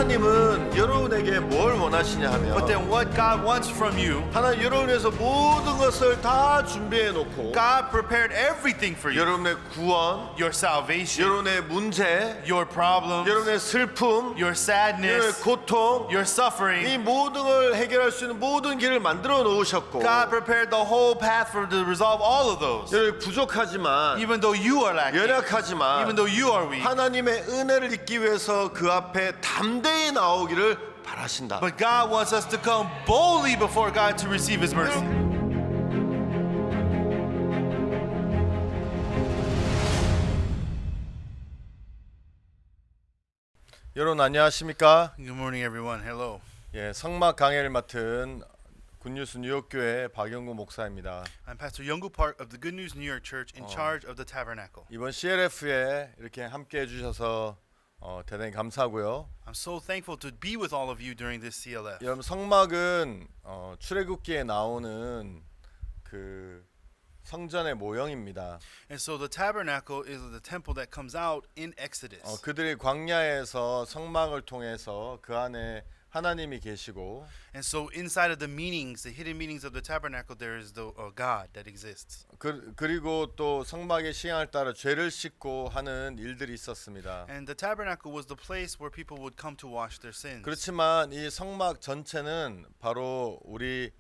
하나님은 여러분에게 뭘 원하시냐 But 하면 then what God wants from you, 하나님 여러분을 위해서 모든 것을 다 준비해 놓고 God prepared everything for you. 여러분의 구원, Your salvation, 여러분의 문제, your problems, 여러분의 슬픔, your 여러분의 sadness, 고통, your suffering. 이 모든 걸 해결할 수 있는 모든 길을 만들어 놓으셨고 God prepared the whole path for to resolve all of those. 여러분 부족하지만 Even though you are lacking, 연약하지만 even though you are weak, 하나님의 은혜를 입기 위해서 그 앞에 담대히 나오기를 바라신다. but God wants us to come boldly before God to receive His mercy. 여러분 안녕하십니까? Good morning, everyone. Hello. 예, 성막 강해를 맡은 굿뉴스 뉴욕교회 박영구 목사입니다. I'm Pastor Youngoo Park of the Good News New York Church in charge of the Tabernacle. 이번 CLF에 이렇게 함께 해주셔서 대단히 감사하고요. I'm so thankful to be with all of you during this CLF. 여러분 성막은 출애굽기에 나오는 그 성전의 모형입니다. And so the tabernacle is the temple that comes out in Exodus. 그들이 광야에서 성막을 통해서 그 안에 하나님이 계시고 And so inside of the meanings, the hidden meanings of the tabernacle, there is the God that exists. 그리고 또 성막의 시향을 따라 죄를 씻고 하는 일들이 있었습니다. And the tabernacle was the place where people would come to wash their sins. 그렇지만 이 성막 전체는 바로 우리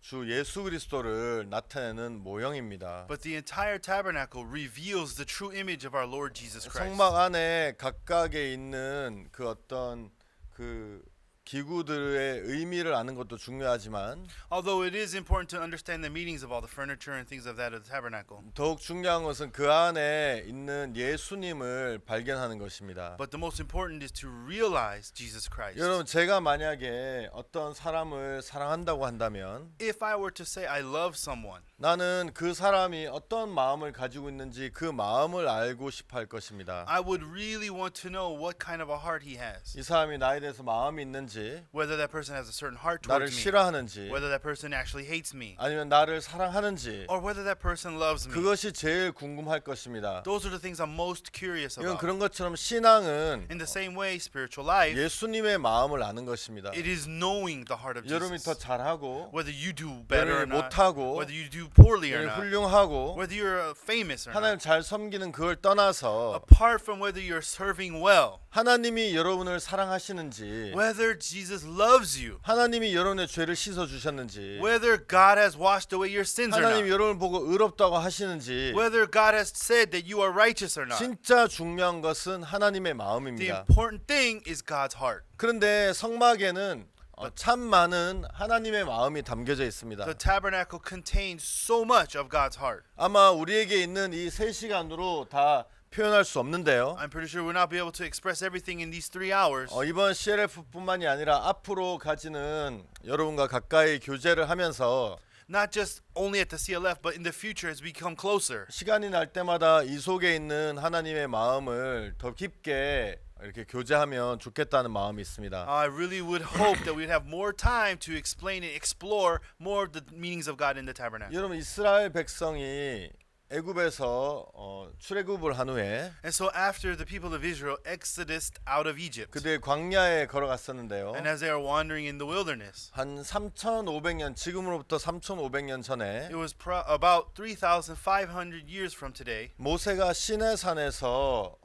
주 예수 그리스도를 나타내는 모형입니다. But the entire tabernacle reveals the true image of our Lord Jesus Christ. 성막 안에 각각에 있는 그 어떤 그 기구들의 의미를 아는 것도 중요하지만 Although it is important to understand the meanings of all the furniture and things of that of the tabernacle, 더욱 중요한 것은 그 안에 있는 예수님을 발견하는 것입니다. but the most important is to realize Jesus Christ. 여러분 제가 만약에 어떤 사람을 사랑한다고 한다면 If I were to say I love someone, 나는 그 사람이 어떤 마음을 가지고 있는지 그 마음을 알고 싶어 할 것입니다. I would really want to know what kind of a heart he has. 이 사람이 나에 대해서 마음이 있는지 Whether that person has a certain heart 나를 towards me, 싫어하는지 whether that person actually hates me, 아니면 나를 사랑하는지 or whether that person loves me. 그것이 제일 궁금할 것입니다. Those are the things I'm most curious 이건 about. 그런 것처럼 신앙은 In the same way, spiritual life, 예수님의 마음을 아는 것입니다. it is knowing the heart of 여러분이 더 Jesus. 잘하고 Whether you do better or 여러분이 not, 못하고 whether you do poorly or 여러분이 not, 훌륭하고 whether you're famous or 하나님 not, 잘 섬기는 그걸 떠나서 apart from whether you're serving well, 하나님이 여러분을 사랑하시는지 whether Jesus loves you, 하나님이 여러분의 죄를 씻어 주셨는지 whether God has washed away your sins or 하나님이 not, 여러분을 보고 의롭다고 하시는지 whether God has said that you are righteous or not. 진짜 중요한 것은 하나님의 The 마음입니다. important thing is God's heart. 그런데 성막에는 참 많은 하나님의 마음이 담겨져 있습니다. The tabernacle contains so much of God's heart. 아마 우리에게 있는 이 3시간으로 다 표현할 수 없는데요. I'm pretty sure we'll not be able to express everything in these 3 hours. 이번 CLF뿐만이 아니라 앞으로 가지는 여러분과 가까이 교제를 하면서 Not just only at the CLF, but in the future as we come closer. 시간이 날 때마다 이 속에 있는 하나님의 마음을 더 깊게 이렇게 교제하면 좋겠다는 마음이 있습니다. I really would hope that we'd have more time to explain and explore more of the meanings of God in the tabernacle. 여러분 이스라엘 백성이 애굽에서 출애굽을 한 후에 And so after the people of Israel exodused out of Egypt, 그들 광야에 걸어갔었는데요. and as they are wandering in the wilderness, 한 3,500년 지금으로부터 3,500년 전에 it was about 3,500 years from today. 모세가 시내산에서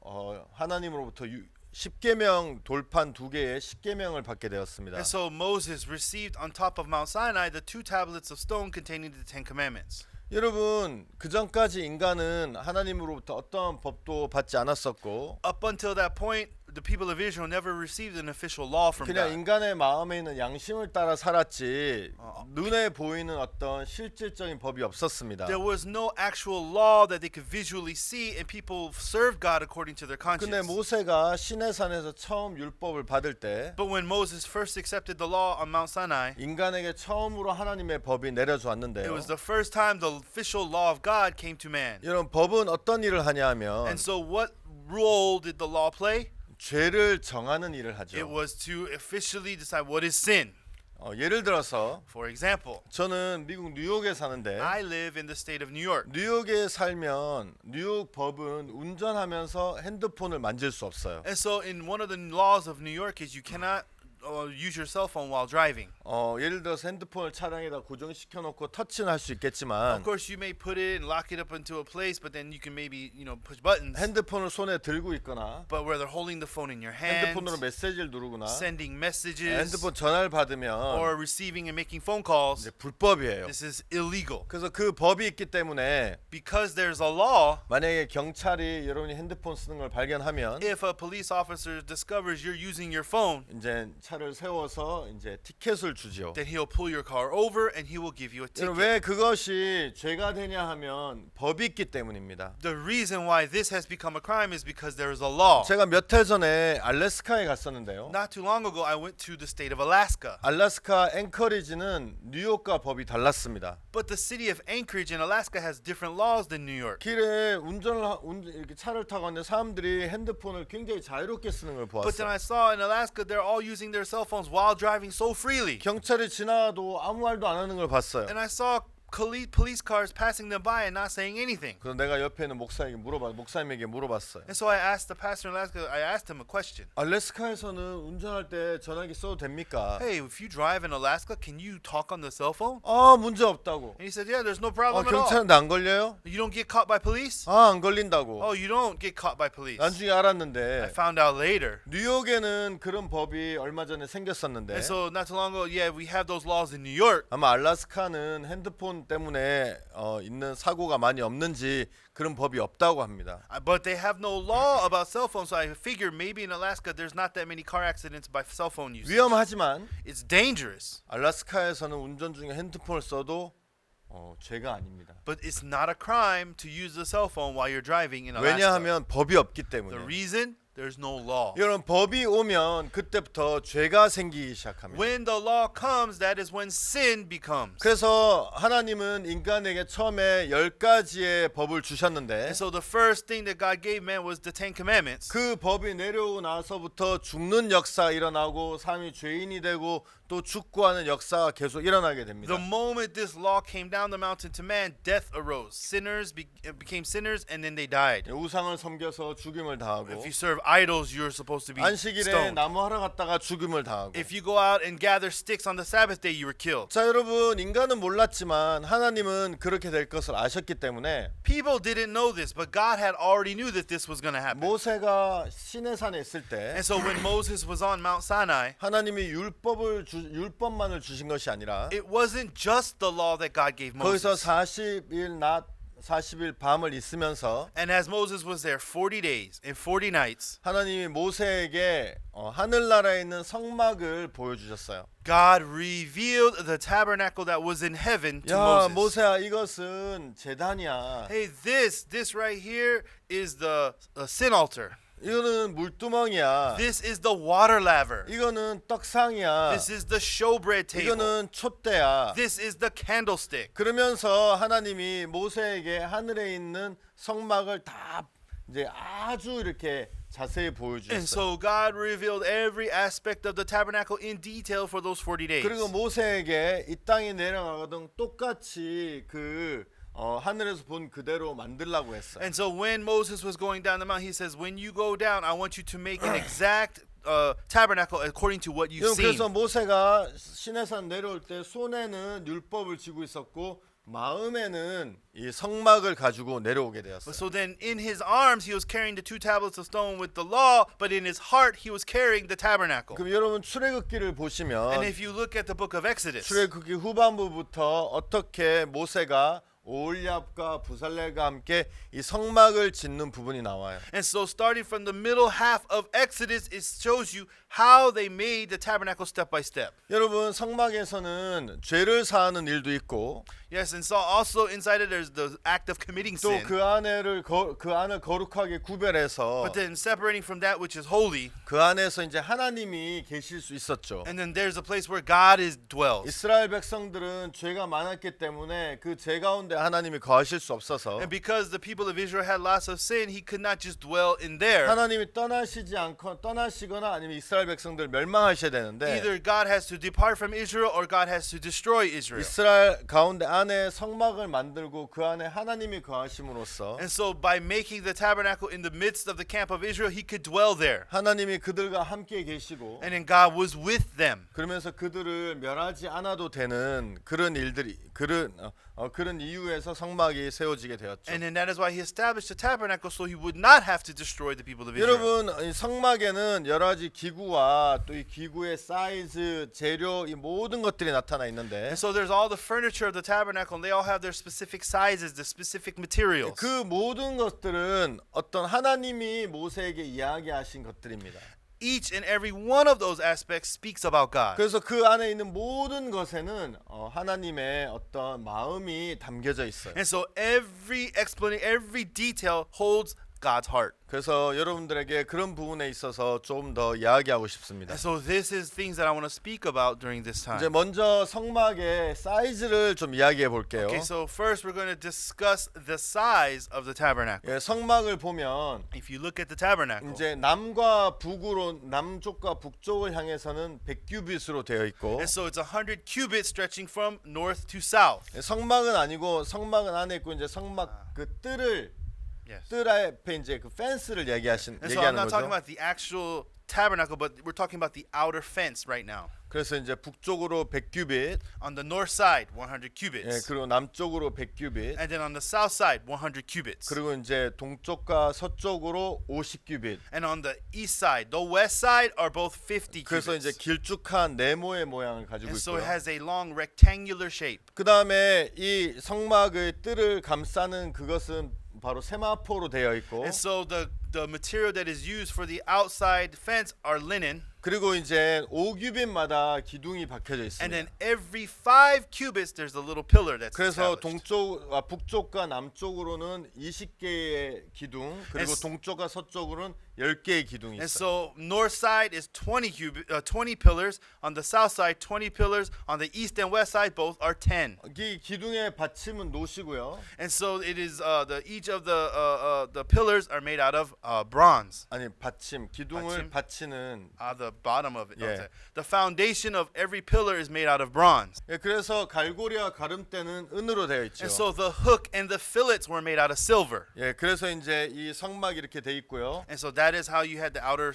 하나님으로부터 10계명 돌판 2개의 10계명을 받게 되었습니다. And so Moses received on top of Mount Sinai the 2 tablets of stone containing the 10 commandments. 여러분 그 전까지 인간은 하나님으로부터 어떤 법도 받지 않았었고 Up until that point, the people of Israel never received an official law from 그냥 God. 인간의 마음에 있는 양심을 따라 살았지 눈에 보이는 어떤 실질적인 법이 없었습니다. There was no actual law that they could visually see, and people served God according to their 근데 conscience. 모세가 시내산에서 처음 율법을 받을 때 But when Moses first accepted the law on Mount Sinai, 인간에게 처음으로 하나님의 법이 내려져 it 왔는데요. was the first time the official law of God came to man. 여러분 법은 어떤 일을 하냐 하면 And so what role did the law play? 죄를 정하는 일을 It 하죠. was to officially decide what is sin. 예를 들어서 For example, 저는 미국 뉴욕에 사는데 I live in the state of New York. 뉴욕에 살면 뉴욕 법은 운전하면서 핸드폰을 만질 수 없어요. And so in one of the laws of New York is you cannot use your cell phone while driving. 예를 들어서 핸드폰을 차량에다 고정시켜 놓고 터치는 할 수 있겠지만 Of course, you may put it and lock it up into a place, but then you can maybe, push buttons. 핸드폰을 손에 들고 있거나 But where they're holding the phone in your hand, 핸드폰으로 메시지를 누르거나 sending messages, 핸드폰 전화를 받으면 or receiving and making phone calls, 이제 불법이에요. this is illegal. 그래서 그 법이 있기 때문에 Because there's a law, 만약에 경찰이 여러분이 핸드폰 쓰는 걸 발견하면 if a police officer discovers you're using your phone, 이제 차를 세워서 이제 티켓을 주지요. then he'll pull your car over and he will give you a ticket. 왜 그것이 죄가 되냐 하면 법이 있기 때문입니다. The reason why this has become a crime is because there is a law. 제가 몇 해 전에 알래스카에 갔었는데요. Not too long ago, I went to the state of Alaska. 알래스카 앵커리지는 뉴욕과 법이 달랐습니다. But the city of Anchorage in Alaska has different laws than New York. 길에 이렇게 차를 타고 있는데 사람들이 핸드폰을 굉장히 자유롭게 쓰는 걸 But then 보았어요. I saw in Alaska they're all using their cell phones while driving so freely. 경찰이 지나도 아무 말도 안 하는 걸 봤어요. And I saw police cars passing them by and not saying anything. 그래서 내가 옆에 있는 목사님에게 물어봤어요. And so I asked the pastor in Alaska, I asked him a question. 알래스카에서는 운전할 때 전화기 써도 됩니까? Hey, if you drive in Alaska, can you talk on the cell phone? 문제 없다고. And he said, yeah, there's no problem at all. 경찰한테 안 걸려요? You don't get caught by police? 안 걸린다고. Oh, you don't get caught by police. 나중에 I 알았는데 found out later. 뉴욕에는 그런 법이 얼마 전에 생겼었는데 And so not too long ago, yeah, we have those laws in New York. 아마 알래스카는 핸드폰 때문에 있는 사고가 많이 없는지 그런 법이 없다고 합니다. But they have no law about cell phones, so I figure maybe in Alaska there's not that many car accidents by cell phone use. 위험하지만 It's dangerous, 알래스카에서는 운전 중에 핸드폰을 써도 죄가 아닙니다. but it's not a crime to use the cell phone while you're driving in Alaska. 왜냐하면 법이 없기 The 때문에. reason? There's no law. 여러분 법이 오면 그때부터 죄가 생기기 시작합니다. When the law comes, that is when sin becomes. 그래서 하나님은 인간에게 처음에 10가지의 법을 주셨는데 And so the first thing that God gave man was the Ten Commandments. 그 법이 내려오고 나서부터 죽는 역사가 일어나고 사람이 죄인이 되고 또 죽고 하는 역사가 계속 일어나게 됩니다. The moment this law came down the mountain to man, death arose. Sinners became sinners and then they died. 우상을 섬겨서 죽임을 당하고 If you serve idols, you're supposed to be 안식일에 stoned. 나무하러 갔다가 죽임을 당하고 If you go out and gather sticks on the Sabbath day, you were killed. 자 여러분 인간은 몰랐지만 하나님은 그렇게 될 것을 아셨기 때문에 People didn't know this, but God had already knew that this was going to happen. 모세가 시내산에 있을 때 And so when Moses was on Mount Sinai, 하나님이 율법만을 주신 것이 아니라 it wasn't just the law that God gave 거기서 Moses. 40일 낮 40일 밤을 있으면서 And as Moses was there 40 days and 40 nights, 하나님이 모세에게 하늘나라에 있는 성막을 보여주셨어요. God revealed the tabernacle that was in heaven to 야 Moses. 모세야 이것은 제단이야. Hey, this right here is the sin altar. 이거는 물두멍이야. This is the water laver. 이거는 떡상이야. This is the showbread table. 이거는 촛대야. This is the candlestick. 그러면서 하나님이 모세에게 하늘에 있는 성막을 다 이제 아주 이렇게 자세히 And 보여주셨어요. so God revealed every aspect of the tabernacle in detail for those 40 days. 그리고 모세에게 이 땅에 내려가거든 똑같이 그 하늘에서 본 그대로 만들라고 했어요. And so when Moses was going down the mountain, he says, when you go down, I want you to make an exact tabernacle according to what you've seen. 그래서 모세가 시내산 내려올 때 손에는 율법을 쥐고 있었고 마음에는 이 성막을 가지고 내려오게 되었어요. So then in his arms he was carrying the 2 tablets of stone with the law, but in his heart he was carrying the tabernacle. 그럼 여러분 출애굽기를 And 보시면 if you look at the book of Exodus, 출애굽기 후반부부터 어떻게 모세가 오홀яб과 부살렐과 함께 이 성막을 짓는 부분이 나와요. and so starting from the middle half of Exodus, it shows you how they made the tabernacle step by step. 여러분 성막에서는 죄를 사하는 일도 있고 Yes, and so also inside it there's the act of committing 또 sin. 그 안을 거룩하게 구별해서 But then separating from that which is holy, 그 안에서 이제 하나님이 계실 수 있었죠. and then there's a place where God dwells. 이스라엘 백성들은 죄가 많았기 때문에 그 죄 가운데 하나님이 거하실 수 없어서 And because the people of Israel had lots of sin, he could not just dwell in there. 하나님이 떠나시거나 아니면 이스라엘 백성들 멸망하셔야 되는데 Either God has to depart from Israel or God has to destroy Israel. 이스라엘 가운데 안에 성막을 만들고 그 안에 하나님이 거하심으로써 And so by making the tabernacle in the midst of the camp of Israel, he could dwell there. 하나님이 그들과 함께 계시고 And then God was with them. 그러면서 그들을 멸하지 않아도 되는 그런 일들이 그런 이유에서 성막이 세워지게 되었죠. And then that is why he established the tabernacle so he would not have to destroy the people of Israel. 여러분 이 성막에는 여러 가지 기구와 또 이 기구의 사이즈, 재료 이 모든 것들이 나타나 있는데 And so there's all the furniture of the tabernacle and they all have their specific sizes, the specific materials. 그 모든 것들은 어떤 하나님이 모세에게 이야기하신 것들입니다. Each and every one of those aspects speaks about God. 그래서 그 안에 있는 모든 것에는 하나님의 어떤 마음이 담겨져 있어요. And so every explanation, every detail holds God's heart. 그래서 여러분들에게 그런 부분에 있어서 좀 더 이야기하고 싶습니다. And so this is things that I want to speak about during this 이제 time. 먼저 성막의 사이즈를 좀 이야기해 볼게요. Okay, so first we're going to discuss the size of the tabernacle. 예, 성막을 보면 If you look at the tabernacle, 이제 남쪽과 북쪽을 향해서는 100규빗으로 되어 있고 and so it's 100 cubits stretching from north to south. 성막은 아니고 성막은 안에 있고 이제 성막 그 Yes. 뜰 앞에 이제 그 펜스를 And so I'm 얘기하는 not talking 거죠. about the actual tabernacle, but we're talking about the outer fence right now. 그래서 이제 북쪽으로 100규빗, On the north side, 100 예, cubits. 그리고 남쪽으로 100규빗, And then on the south side, 100 cubits. 그리고 이제 동쪽과 서쪽으로 50규빗. And on the east side, the west side are both 50 그래서 이제 cubits. 길쭉한 네모의 모양을 가지고 And so it 있고요. has a long rectangular shape. 그 다음에 이 성막의 뜰을 감싸는 그것은 바로 세마포로 되어 있고 And so the material that is used for the outside fence are linen. 그리고 이제 5규빗마다 기둥이 박혀져 And then 있습니다. every 5 cubits, there's a little pillar that's 그래서 established. 북쪽과 남쪽으로는 20개의 기둥, 그리고 And 동쪽과 서쪽으로는 10개의 기둥이 And 있어요. so north side is 20 pillars. On the south side, 20 pillars. On the east and west side, both are 10. 이 기둥의 받침은 노시고요. And so it is each of the pillars are made out of bronze. 아니 기둥을 받치는 The bottom of it. Yeah. Okay. The foundation of every pillar is made out of bronze. 예, 그래서 갈고리와 가름대는 은으로 되어 있죠. And so the hook and the fillets were made out of silver. 예, 그래서 이제 이 성막이 이렇게 돼 있고요. And so that is how you had the outer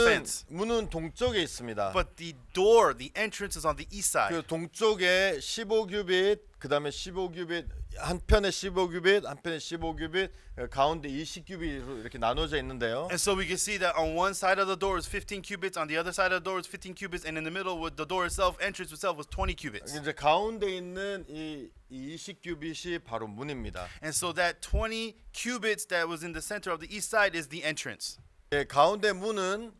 fence. 문은 동쪽에 있습니다. But the door, the entrance is on the east side. 그 동쪽에 15규빗, 그다음에 15규빗, 한편에 15규빗, 한편에 15규빗, 가운데 20규빗으로 이렇게 나눠져 있는데요. And so we can see that on one side of the door is 15 cubits, on the other side of the door is 15 cubits, and in the middle with the door itself, entrance itself was 20 cubits. 이제 가운데 있는 이 20규빗이 바로 문입니다. And so that 20 cubits that was in the center of the east side is the entrance. 예, 가운데 문은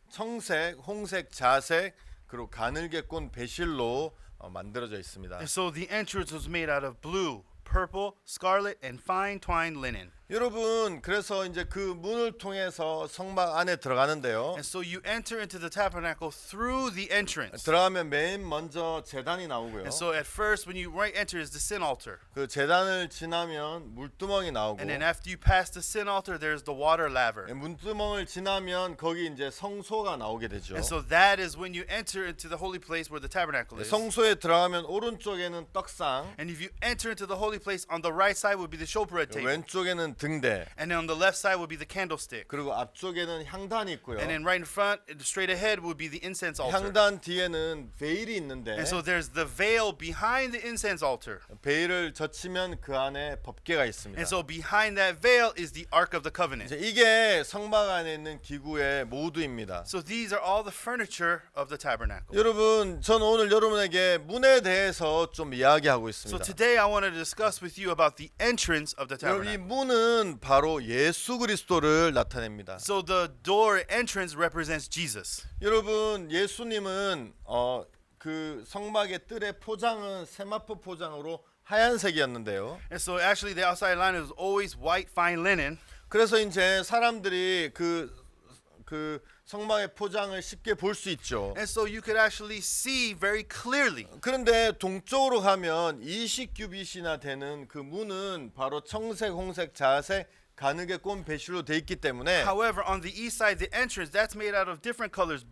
청색, 홍색, 자색, 그리고 가늘게 꼰 배실로 만들어져 있습니다. And so the entrance was made out of blue, purple, scarlet, and fine twined linen. 여러분, 그래서 이제 그 문을 통해서 성막 안에 들어가는데요. And so you enter into the tabernacle through the entrance. 들어가면 맨 먼저 제단이 나오고요. And so at first when you enter is the sin altar. 그 제단을 지나면 물두멍이 나오고 And then after you pass the sin altar, there's the water laver. 문두멍을 지나면 거기 이제 성소가 나오게 되죠. And so that is when you enter into the holy place where the tabernacle is. 성소에 들어가면 오른쪽에는 떡상, And if you enter into the holy place, on the right side would be the showbread table. 왼쪽에는 등대, And then on the left side would be the candlestick. 그리고 앞쪽에는 향단이 있고요. And then right in front, straight ahead, would be the incense altar. 향단 뒤에는 베일이 있는데 And so there's the veil behind the incense altar. 베일을 젖히면 그 안에 법궤가 있습니다. And so behind that veil is the Ark of the Covenant. 이제 이게 성막 안에 있는 기구의 모두입니다. So these are all the furniture of the tabernacle. 여러분, 저는 오늘 여러분에게 문에 대해서 좀 이야기하고 So 있습니다. today I want to discuss with you about the entrance of the 여러분, 이 tabernacle. 문은 바로 예수 그리스도를 나타냅니다. So the door entrance represents Jesus. 여러분, 예수님은 그 성막의 뜰의 포장은 세마포 포장으로 하얀색이었는데요. And so actually the outside line is always white fine linen. 그래서 이제 사람들이 그 성막의 포장을 쉽게 볼 수 있죠. And so you could actually see very clearly. 그런데 동쪽으로 가면 20규빗이나 되는 그 문은 바로 청색, 홍색, 자색, 가늘게 꼰 배실로 돼 있기 때문에 However, on the east side, the entrance, that's made out of different colors,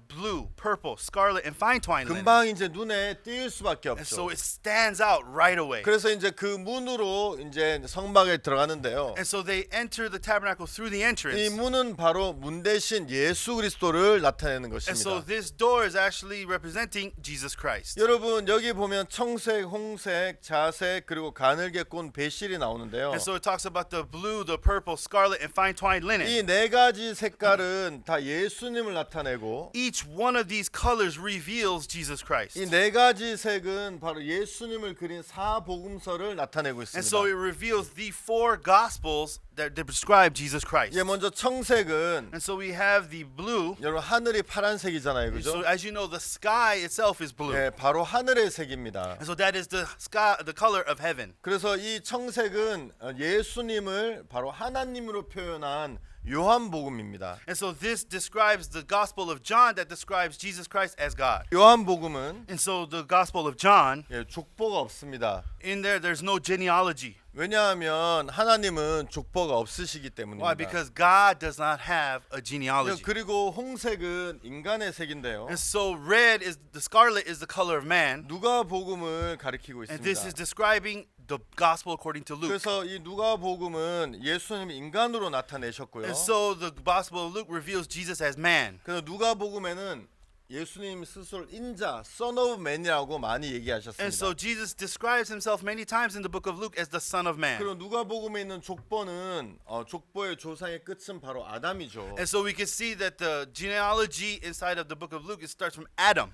blue, purple, scarlet, and fine twine linen. 금방 이제 눈에 띌 수밖에 And so 없죠. it stands out right away. 그래서 이제 그 문으로 이제 성막에 들어가는데요. And so they enter the tabernacle through the 이 entrance. 문은 바로 문 대신 예수 그리스도를 나타내는 And so 것입니다. this door is actually representing Jesus Christ. 여러분 여기 보면 청색, 홍색, 자색 그리고 가늘게 꼰 배실이 나오는데요. And so it talks about the blue, the purple, scarlet, and fine twined linen. 이 네 가지 색깔은 다 예수님을 나타내고 Each one of these colors reveals Jesus Christ. 이 네 가지 색은 바로 예수님을 그린 사복음서를 나타내고 And so it 있습니다. reveals the four gospels that describe Jesus Christ. 예, 먼저 청색은 And so we have the blue. 여러분 하늘이 파란색이잖아요, And so 그죠? as you know, the sky itself is blue. 예, 바로 하늘의 색입니다. And so that is the sky, the color of heaven. 그래서 이 청색은 예수님을 바로 하나님으로 표현한 요한복음입니다. And so this describes the gospel of John that describes Jesus Christ as God. 요한복음은 And so the gospel of John, 예, 족보가 없습니다. in there, there's no genealogy. 왜냐하면 하나님은 족보가 없으시기 때문입니다. Why? Because God does not have a genealogy. 그리고 홍색은 인간의 색인데요. And so red is the scarlet is the color of man. 누가복음을 가리키고 And this is 있습니다. describing the gospel according to Luke. 그래서 이 누가복음은 예수님이 인간으로 나타내셨고요. And so the gospel of Luke reveals Jesus as man. 그래서 누가복음에는 예수님 스스로 인자, Son of Man이라고 많이 And 얘기하셨습니다. so Jesus describes himself many times in the book of Luke as the Son of Man. 그리고 누가복음에 있는 족보는 족보의 조상의 끝은 바로 아담이죠. And so we can see that the genealogy inside of the book of Luke, it starts from Adam.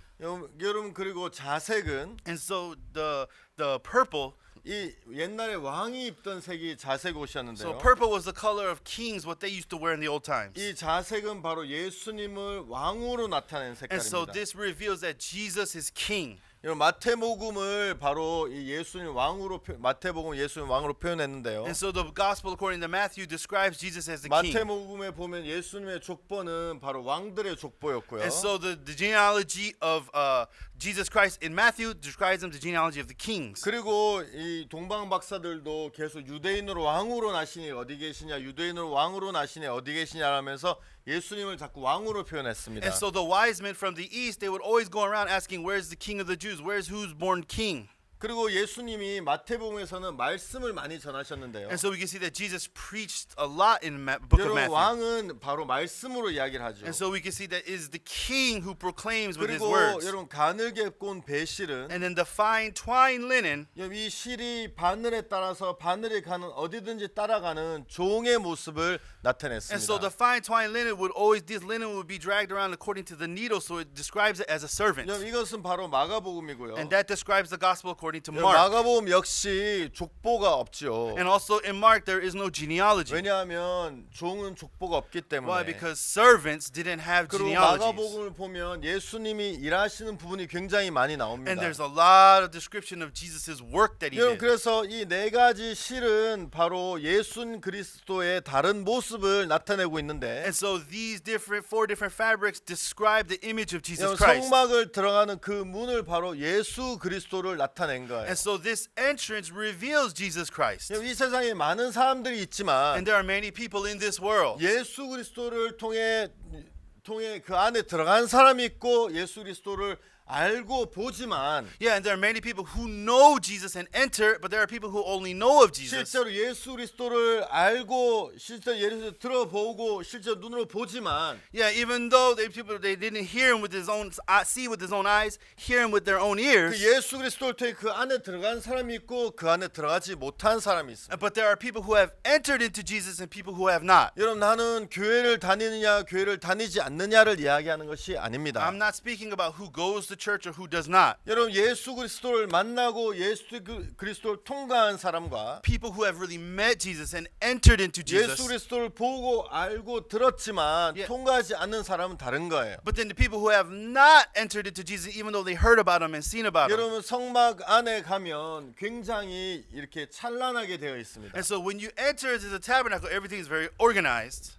여러분 그리고 자색은 And so the purple, 이 옛날에 왕이 입던 색이 자색 옷이었는데요. so purple was the color of kings, what they used to wear in the old times. 이 자색은 바로 예수님을 왕으로 나타낸 And so 색깔입니다. this reveals that Jesus is king. 여러분, 마태복음을 바로 이 예수님 왕으로 마태복음 예수님 왕으로 표현했는데요. And so the gospel according to Matthew describes Jesus as the king. 마태복음에 보면 예수님의 족보는 바로 왕들의 족보였고요. And so the genealogy of Jesus Christ in Matthew describes him the genealogy of the kings. 그리고 이 동방 박사들도 계속 유대인으로 왕으로 나시니 어디 계시냐, 유대인으로 왕으로 나시니 어디 계시냐 하면서 예수님을 자꾸 왕으로 표현했습니다. And so the wise men from the east, they would always go around asking, where's the king of the Jews? Where's who's born king? 그리고 예수님이 마태복음에서는 말씀을 많이 전하셨는데요. And so we can see that Jesus preached a lot in book of 여러분 Matthew. 왕은 바로 말씀으로 이야기를 하죠. And so we can see that it is the king who proclaims with his 그리고 words. 여러분 가늘게 꼰 배실은 And then the fine twined linen, 이 실이 바늘에 따라서 바늘이 가는 어디든지 따라가는 종의 모습을 and so 나타냈습니다. the fine twined linen would always, this linen would be dragged around according to the needle, so it describes it as a servant. 이것은 바로 마가복음이고요. And that describes the gospel according to Mark. 마가복음 역시 족보가 없죠. And also in Mark, there is no genealogy. 왜냐하면 종은 족보가 없기 Why? 때문에. Because servants didn't have 그리고 genealogies. 마가복음을 보면 예수님이 일하시는 부분이 굉장히 많이 나옵니다. And there's a lot of description of Jesus' work that he 여러분 did. 그래서 이 네 가지 실은 바로 예수 그리스도의 다른 모습을 나타내고 있는데 And so these four different fabrics describe the image of Jesus 여러분 Christ. 성막을 들어가는 그 문을 바로 예수 그리스도를 나타낸 거예요. And so this entrance reveals Jesus Christ. 이 세상에 많은 사람들이 있지만 And there are many people in this world. 예수 그리스도를 통해 그 안에 들어간 사람이 있고 예수 그리스도를 알고 보지만 Yeah, and there are many people who know Jesus and enter, but there are people who only know of Jesus. 실제로 예수 그리스도를 알고 실제로 예수 들어보고 실제로 눈으로 보지만 Yeah, even though they didn't hear him with his own see with his own eyes, hear him with their own 그 ears. 예수 그리스도를 통해 그 안에 들어간 사람이 있고 그 안에 들어가지 못한 사람이 있습니다. But there are people who have entered into Jesus and people who have not. 여러분 나는 교회를 다니느냐 교회를 다니지 않느냐를 이야기하는 것이 아닙니다. I'm not speaking about who goes to church or who does not. 여러분 예수 그리스도를 만나고 예수 그리스도를 통과한 사람과 People who have really met Jesus and entered into 예수 Jesus. 그리스도를 보고 알고 들었지만 Yeah. 통과하지 않는 사람은 다른 거예요. But then the people who have not entered into Jesus, even though they heard about him and seen about him. 여러분 성막 안에 가면 굉장히 이렇게 찬란하게 되어 있습니다. And so when you enter into the tabernacle, everything is very organized.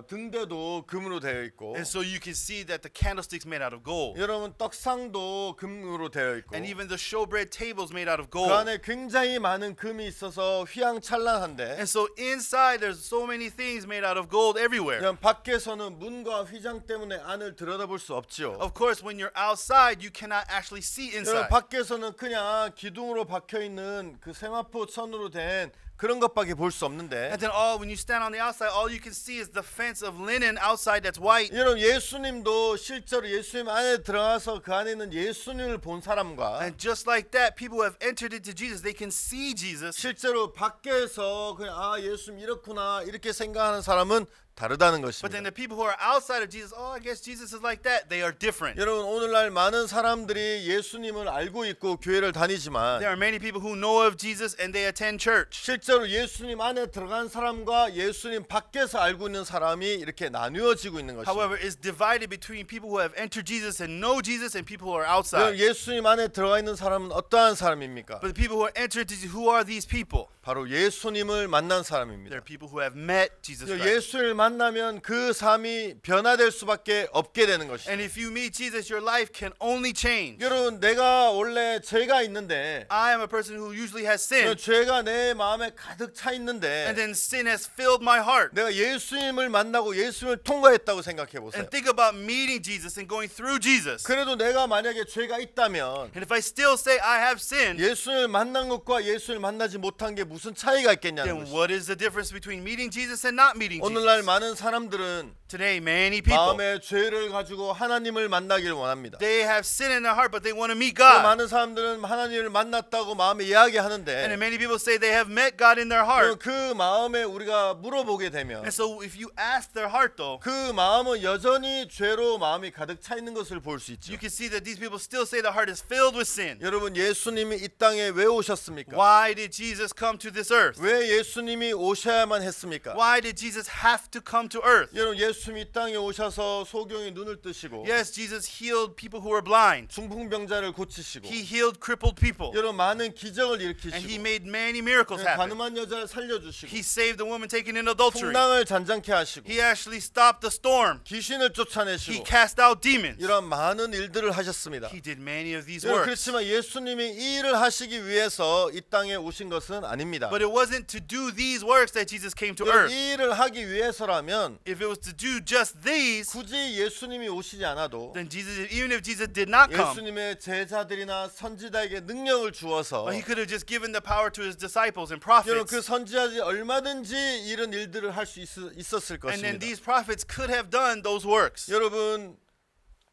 등대도 금으로 되어 있고 And so you can see that the candlesticks made out of gold. 여러분 떡상도 금으로 되어 있고 And even the showbread tables made out of 그 gold. 안에 굉장히 많은 금이 있어서 휘황찬란한데 And so inside there's so many things made out of gold everywhere. 그냥 밖에서는 문과 휘장 때문에 안을 들여다볼 수 없지요. Of course, when you're outside, you cannot actually see 여러분 inside. 밖에서는 그냥 기둥으로 박혀 있는 그 세마포 천으로 된 그런 것밖에 볼 수 없는데 And then when you stand on the outside, all you can see is the fence of linen outside that's white. 여러분 예수님도 실제로 예수님 안에 들어가서 그 안에 있는 예수님을 본 사람과 And just like that, people who have entered into Jesus, they can see Jesus. 실제로 밖에서 그냥 아 예수님 이렇구나 이렇게 생각하는 사람은 다르다는 But then 것입니다. the people who are outside of Jesus, I guess Jesus is like that. They are different. 여러분 오늘날 많은 사람들이 예수님을 알고 있고 교회를 다니지만 There are many people who know of Jesus and they attend church. 실제로 예수님 안에 들어간 사람과 예수님 밖에서 알고 있는 사람이 이렇게 나누어지고 있는 것입니다. However, it's divided between people who have entered Jesus and know Jesus and people who are 여러분, outside. 예수님 안에 들어가 있는 사람은 어떠한 사람입니까? But the people who are entered into Jesus, who are these people? 바로 예수님을 만난 They're 사람입니다. people who have met Jesus Christ. 예수를 만나면 그 삶이 변화될 수밖에 없게 되는 것입니다. And if you meet Jesus, your life can only change. 여러분 내가 원래 죄가 있는데 I am a person who usually has sin, 죄가 내 마음에 가득 차 있는데 and then sin has filled my heart. 내가 예수님을 만나고 예수님을 통과했다고 생각해 보세요. And think about meeting Jesus and going through Jesus. 그래도 내가 만약에 죄가 있다면 And if I still say I have sinned, 예수님을 만난 것과 예수님을 만나지 못한 게 무슨 차이가 있겠냐는 then 것이죠. what is the difference between meeting Jesus and not meeting 오늘날 Jesus? 많은 사람들은 Today, many people, 마음에 죄를 가지고 하나님을 만나길 원합니다. they have sin in their heart, but they want to meet 또 God. 많은 사람들은 하나님을 만났다고 마음에 And 이야기하는데 then many people say they have met God in their heart. 그 마음에 우리가 물어보게 되면 And so if you ask their heart though, 그 마음은 여전히 죄로 마음이 가득 차 있는 것을 볼 수 있죠. you can see that these people still say the heart is filled with sin. 여러분 예수님이 이 땅에 왜 오셨습니까? Why did Jesus come to this earth? 왜 예수님이 오셔야만 했습니까? Why did Jesus have to come to earth? 여러분 예수님이 이 땅에 오셔서 소경의 눈을 뜨시고 Yes, Jesus healed people who were blind. 중풍병자를 고치시고 He healed crippled people. 여러분 많은 기적을 And he 일으키시고 made many miracles happen. 가늠한 여자를 살려주시고 He saved the woman taken in adultery. 풍랑을 잔잔케 하시고 He actually stopped the storm. 귀신을 He 쫓아내시고 cast out demons. 이런 많은 일들을 하셨습니다. He did many of these 여러분, works. 그렇지만 예수님이 이 일을 하시기 위해서 이 땅에 오신 것은 아닙니다. But it wasn't to do these works that Jesus came to 여러분, earth. 이 일을 하기 위해서라면 If it was to do just these, 굳이 예수님이 오시지 않아도 then Jesus, even if Jesus did not come, 예수님의 제자들이나 선지자에게 능력을 주어서 he could have just given the power to his disciples and 여러분 prophets. 그 선지자들이 얼마든지 이런 일들을 할 수 있었을 And then 것입니다. these prophets could have done those works. 여러분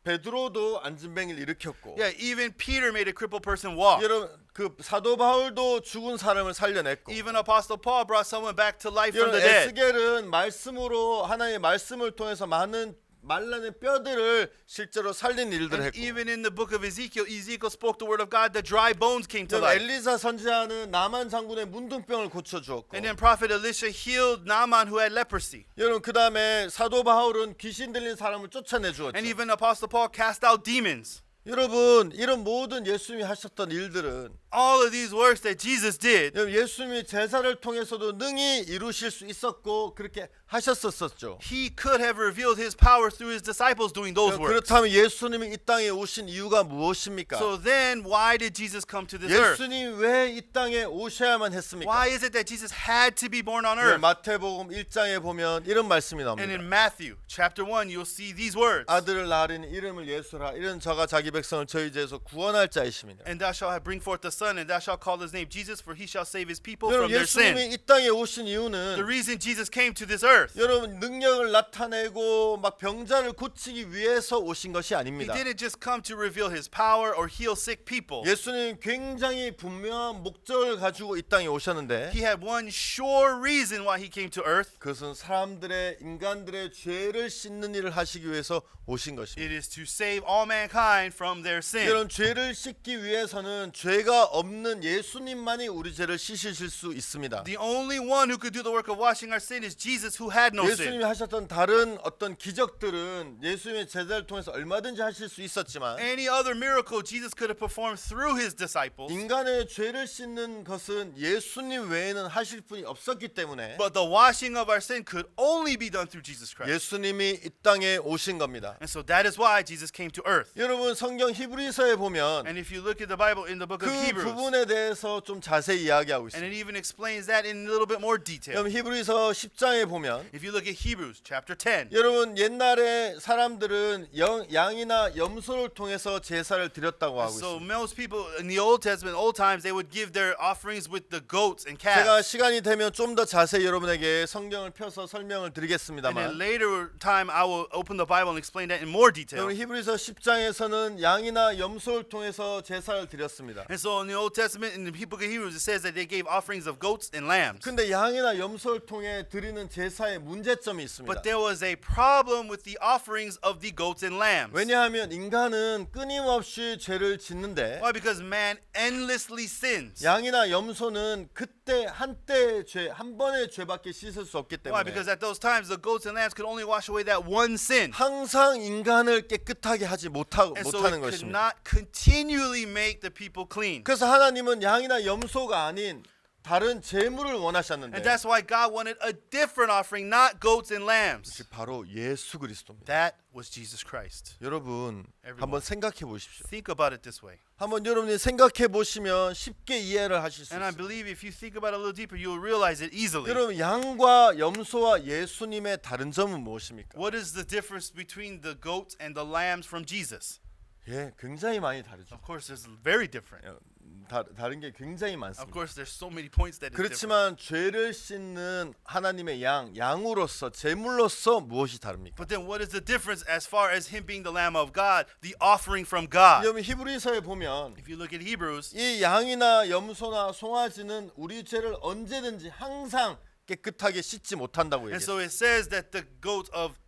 베드로도 안진뱅이를 일으켰고 Yeah, even Peter made a crippled person walk. 여러분 그 사도 바울도 죽은 사람을 살려냈고 Even Apostle Paul brought someone back to life from 여러분 the dead. 에스겔은 말씀으로 하나님의 말씀을 통해서 많은 말라는 뼈들을 실제로 살린 일들을 And 했고 even in the book of Ezekiel, Ezekiel spoke the word of God, the dry bones came to 여러분 life. 엘리사 선지자는 나만 장군의 문둥병을 고쳐주었고 And then prophet Elisha healed Naaman who had leprosy. 여러분 그 다음에 사도 바울은 귀신 들린 사람을 쫓아내 주었죠. And even Apostle Paul cast out demons. 여러분 이런 모든 예수님이 하셨던 일들은 All of these works that Jesus did, 여러분, 예수님이 제사를 통해서도 능히 이루실 수 있었고 그렇게 하셨었죠. he could have revealed his power through his disciples doing those works. 그렇다면 예수님이 이 땅에 오신 이유가 무엇입니까? So then why did Jesus come to this earth? 예수님 왜 이 땅에 오셔야만 했습니까? Why is it that Jesus had to be born on 네, earth? 마태복음 1장에 보면 이런 말씀이 And 나옵니다. in Matthew chapter 1, you'll see these words. 아들을 낳으리니 이름을 예수라. 이런 저가 자기 백성을 저희 죄에서 구원할 자이십니다. And thou shalt bring forth the son, and thou shalt call his name Jesus, for he shall save his people 여러분 from their sin. 예수님이 이 땅에 오신 The 이유는 reason Jesus came to this earth, 여러분 능력을 나타내고 막 병자를 고치기 위해서 오신 것이 he 아닙니다. didn't just come to reveal his power or heal sick people. 예수님 굉장히 분명한 목적을 가지고 이 땅에 오셨는데 He had one sure reason why he came to earth. 그것은 사람들의 인간들의 죄를 씻는 일을 하시기 위해서 오신 것입니다. It is to save all mankind from their sin. 여러분 죄를 씻기 위해서는 죄가 없는 예수님만이 우리 죄를 씻으실 수 있습니다. The only one who could do the work of washing our sin is Jesus, who had no 예수님이 sin. 하셨던 다른 어떤 기적들은 예수님의 제자를 통해서 얼마든지 하실 수 있었지만 Any other miracle Jesus could have performed through his disciples. 인간의 죄를 씻는 것은 예수님 외에는 하실 분이 없었기 때문에 But the washing of our sin could only be done through Jesus Christ. 예수님이 이 땅에 오신 겁니다. And so that is why Jesus came to earth. 여러분 성경 히브리서에 보면 And if you look at the Bible in the book of 그 Hebrews, 부분에 대해서 좀 자세히 이야기하고 and it 있습니다. even explains that in a little bit more detail. 그럼 히브리서 10장에 보면 If you look at Hebrews chapter 10, 여러분 옛날에 사람들은 양이나 염소를 통해서 제사를 드렸다고 하고 so 있습니다. most people in the Old Testament, old times, they would give their offerings with the goats and 제가 calves. 시간이 되면 좀 더 자세히 여러분에게 성경을 펴서 설명을 And then 드리겠습니다만 later time, I will open the Bible and explain that in more detail. 여러분 히브리서 10장에서는 양이나 염소를 통해서 제사를 드렸습니다. And so in the Old Testament, in the book of Hebrews, it says that they gave offerings of goats and lambs. 근데 양이나 염소를 통해 드리는 제사에 문제점이 있습니다. But there was a problem with the offerings of the goats and lambs. 왜냐하면 인간은 끊임없이 죄를 짓는데 Why? Because man endlessly sins. 양이나 염소는 그때 한때의 죄, 한 번의 죄밖에 씻을 수 없기 Why? 때문에 Because at those times, the goats and lambs could only wash away that one sin. 항상 인간을 깨끗하게 하지 못하는 And so 것입니다. it could not continually make the people clean. 그래서 하나님은 양이나 염소가 아닌 다른 제물을 원하셨는데 And that's why God wanted a different offering, not goats and lambs. 그것이 바로 예수 그리스도입니다. That was Jesus Christ. 여러분 Everyone. 한번 생각해 보십시오. Think about it this way. 한번 여러분이 생각해 보시면 쉽게 이해를 하실 수 And I 있어요. believe if you think about it a little deeper, you will realize it easily. 여러분 양과 염소와 예수님의 다른 점은 무엇입니까? What is the difference between the goats and the lambs from Jesus? 예, 굉장히 많이 다르죠. Of course, it's very different. 다른 게 굉장히 Of 많습니다. course, there's so many points that is different. 그렇지만 죄를 씻는 하나님의 양으로서 제물로서 무엇이 다릅니까? But then what is the difference as far as him being the Lamb of God, the offering from God? 여러분 히브리서에 보면 If you look at Hebrews, 이 양이나 염소나 송아지는 우리 죄를 언제든지 항상 깨끗하게 씻지 못한다고 and 얘기해요. so it says that the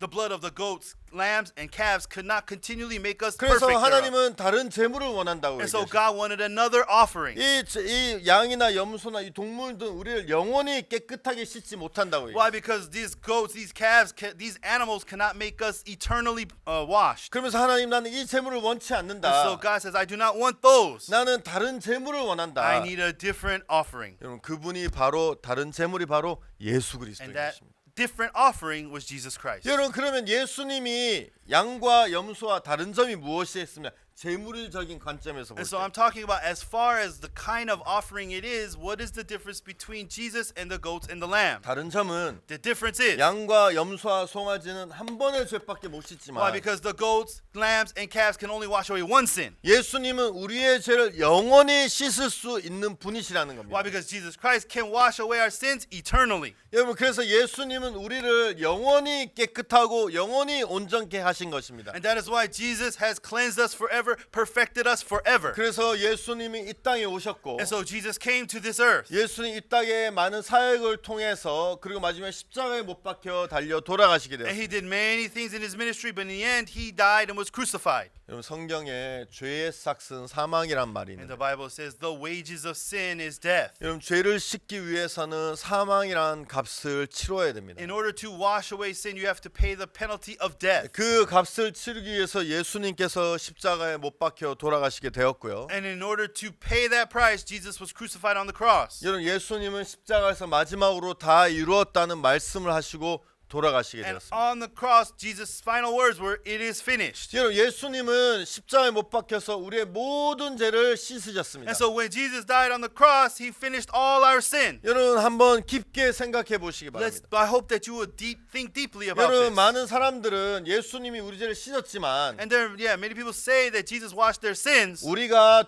blood of the goats, lambs, and calves could not continually make us 그래서 perfect. thereof. 하나님은 다른 제물을 원한다고 And so 얘기해요. God wanted another offering. 이 양이나 염소나 이 동물들은 우리를 영원히 깨끗하게 씻지 못한다고 얘기해요. Why? Because these goats, these calves, these animals cannot make us eternally washed. 그러면서 하나님 나는 이 제물을 원치 And so 않는다. God says, I do not want those. 나는 다른 제물을 원한다. I need a different offering. 여러분 그분이 바로 다른 제물이 바로 예수 And 그리스도인 that 것입니다. different offering was Jesus Christ. 여러분 그러면 예수님이 양과 염소와 다른 점이 무엇이 했으며 제물적인 관점에서 볼 And so 때 I'm talking about as far as the kind of offering it is, what is the difference between Jesus and the goats and the lamb? 다른 점은 The difference is, 양과 염소와 송아지는 한 번의 죄밖에 못 why? 씻지만 Because the goats, lambs, and calves can only wash away one sin. 예수님은 우리의 죄를 영원히 씻을 수 있는 분이시라는 겁니다. Why? Because Jesus Christ can wash away our sins eternally. 여러분 그래서 예수님은 우리를 영원히 깨끗하고 영원히 온전케 하신 것입니다. And that is why Jesus has cleansed us forever, perfected us forever. 그래서 예수님이 이 땅에 오셨고 And so Jesus came to this earth. 예수님 이 땅에 많은 사역을 통해서 그리고 마지막에 십자가에 못 박혀 달려 돌아가시게 And 되었습니다. he did many things in his ministry, but in the end, he died and was crucified. 여러분 성경에 죄의 삭은 사망이란 말이 And 있는데 the Bible says the wages of sin is death. 여러분 죄를 씻기 위해서는 사망이란 값을 치러야 됩니다. In order to wash away sin, you have to pay the penalty of death. 그 값을 치르기 위해서 예수님께서 십자가에 못 박혀 돌아가시게 되었고요. And in order to pay that price, Jesus was crucified on the cross. 여러분 예수님은 십자가에서 마지막으로 다 이루었다는 말씀을 하시고 돌아가시게 And 되었습니다. on the cross, Jesus' final words were, "It is finished." 여러분 예수님은 십자가에 못 박혀서 우리의 모든 죄를 씻으셨습니다. And so when Jesus died on the cross, he finished all our sin. 여러분 한번 깊게 생각해 보시기 바랍니다. I hope that you would think deeply about 여러분 this. 많은 사람들은 예수님이 우리 죄를 씻었지만 And many people say that Jesus washed their sins. 우리가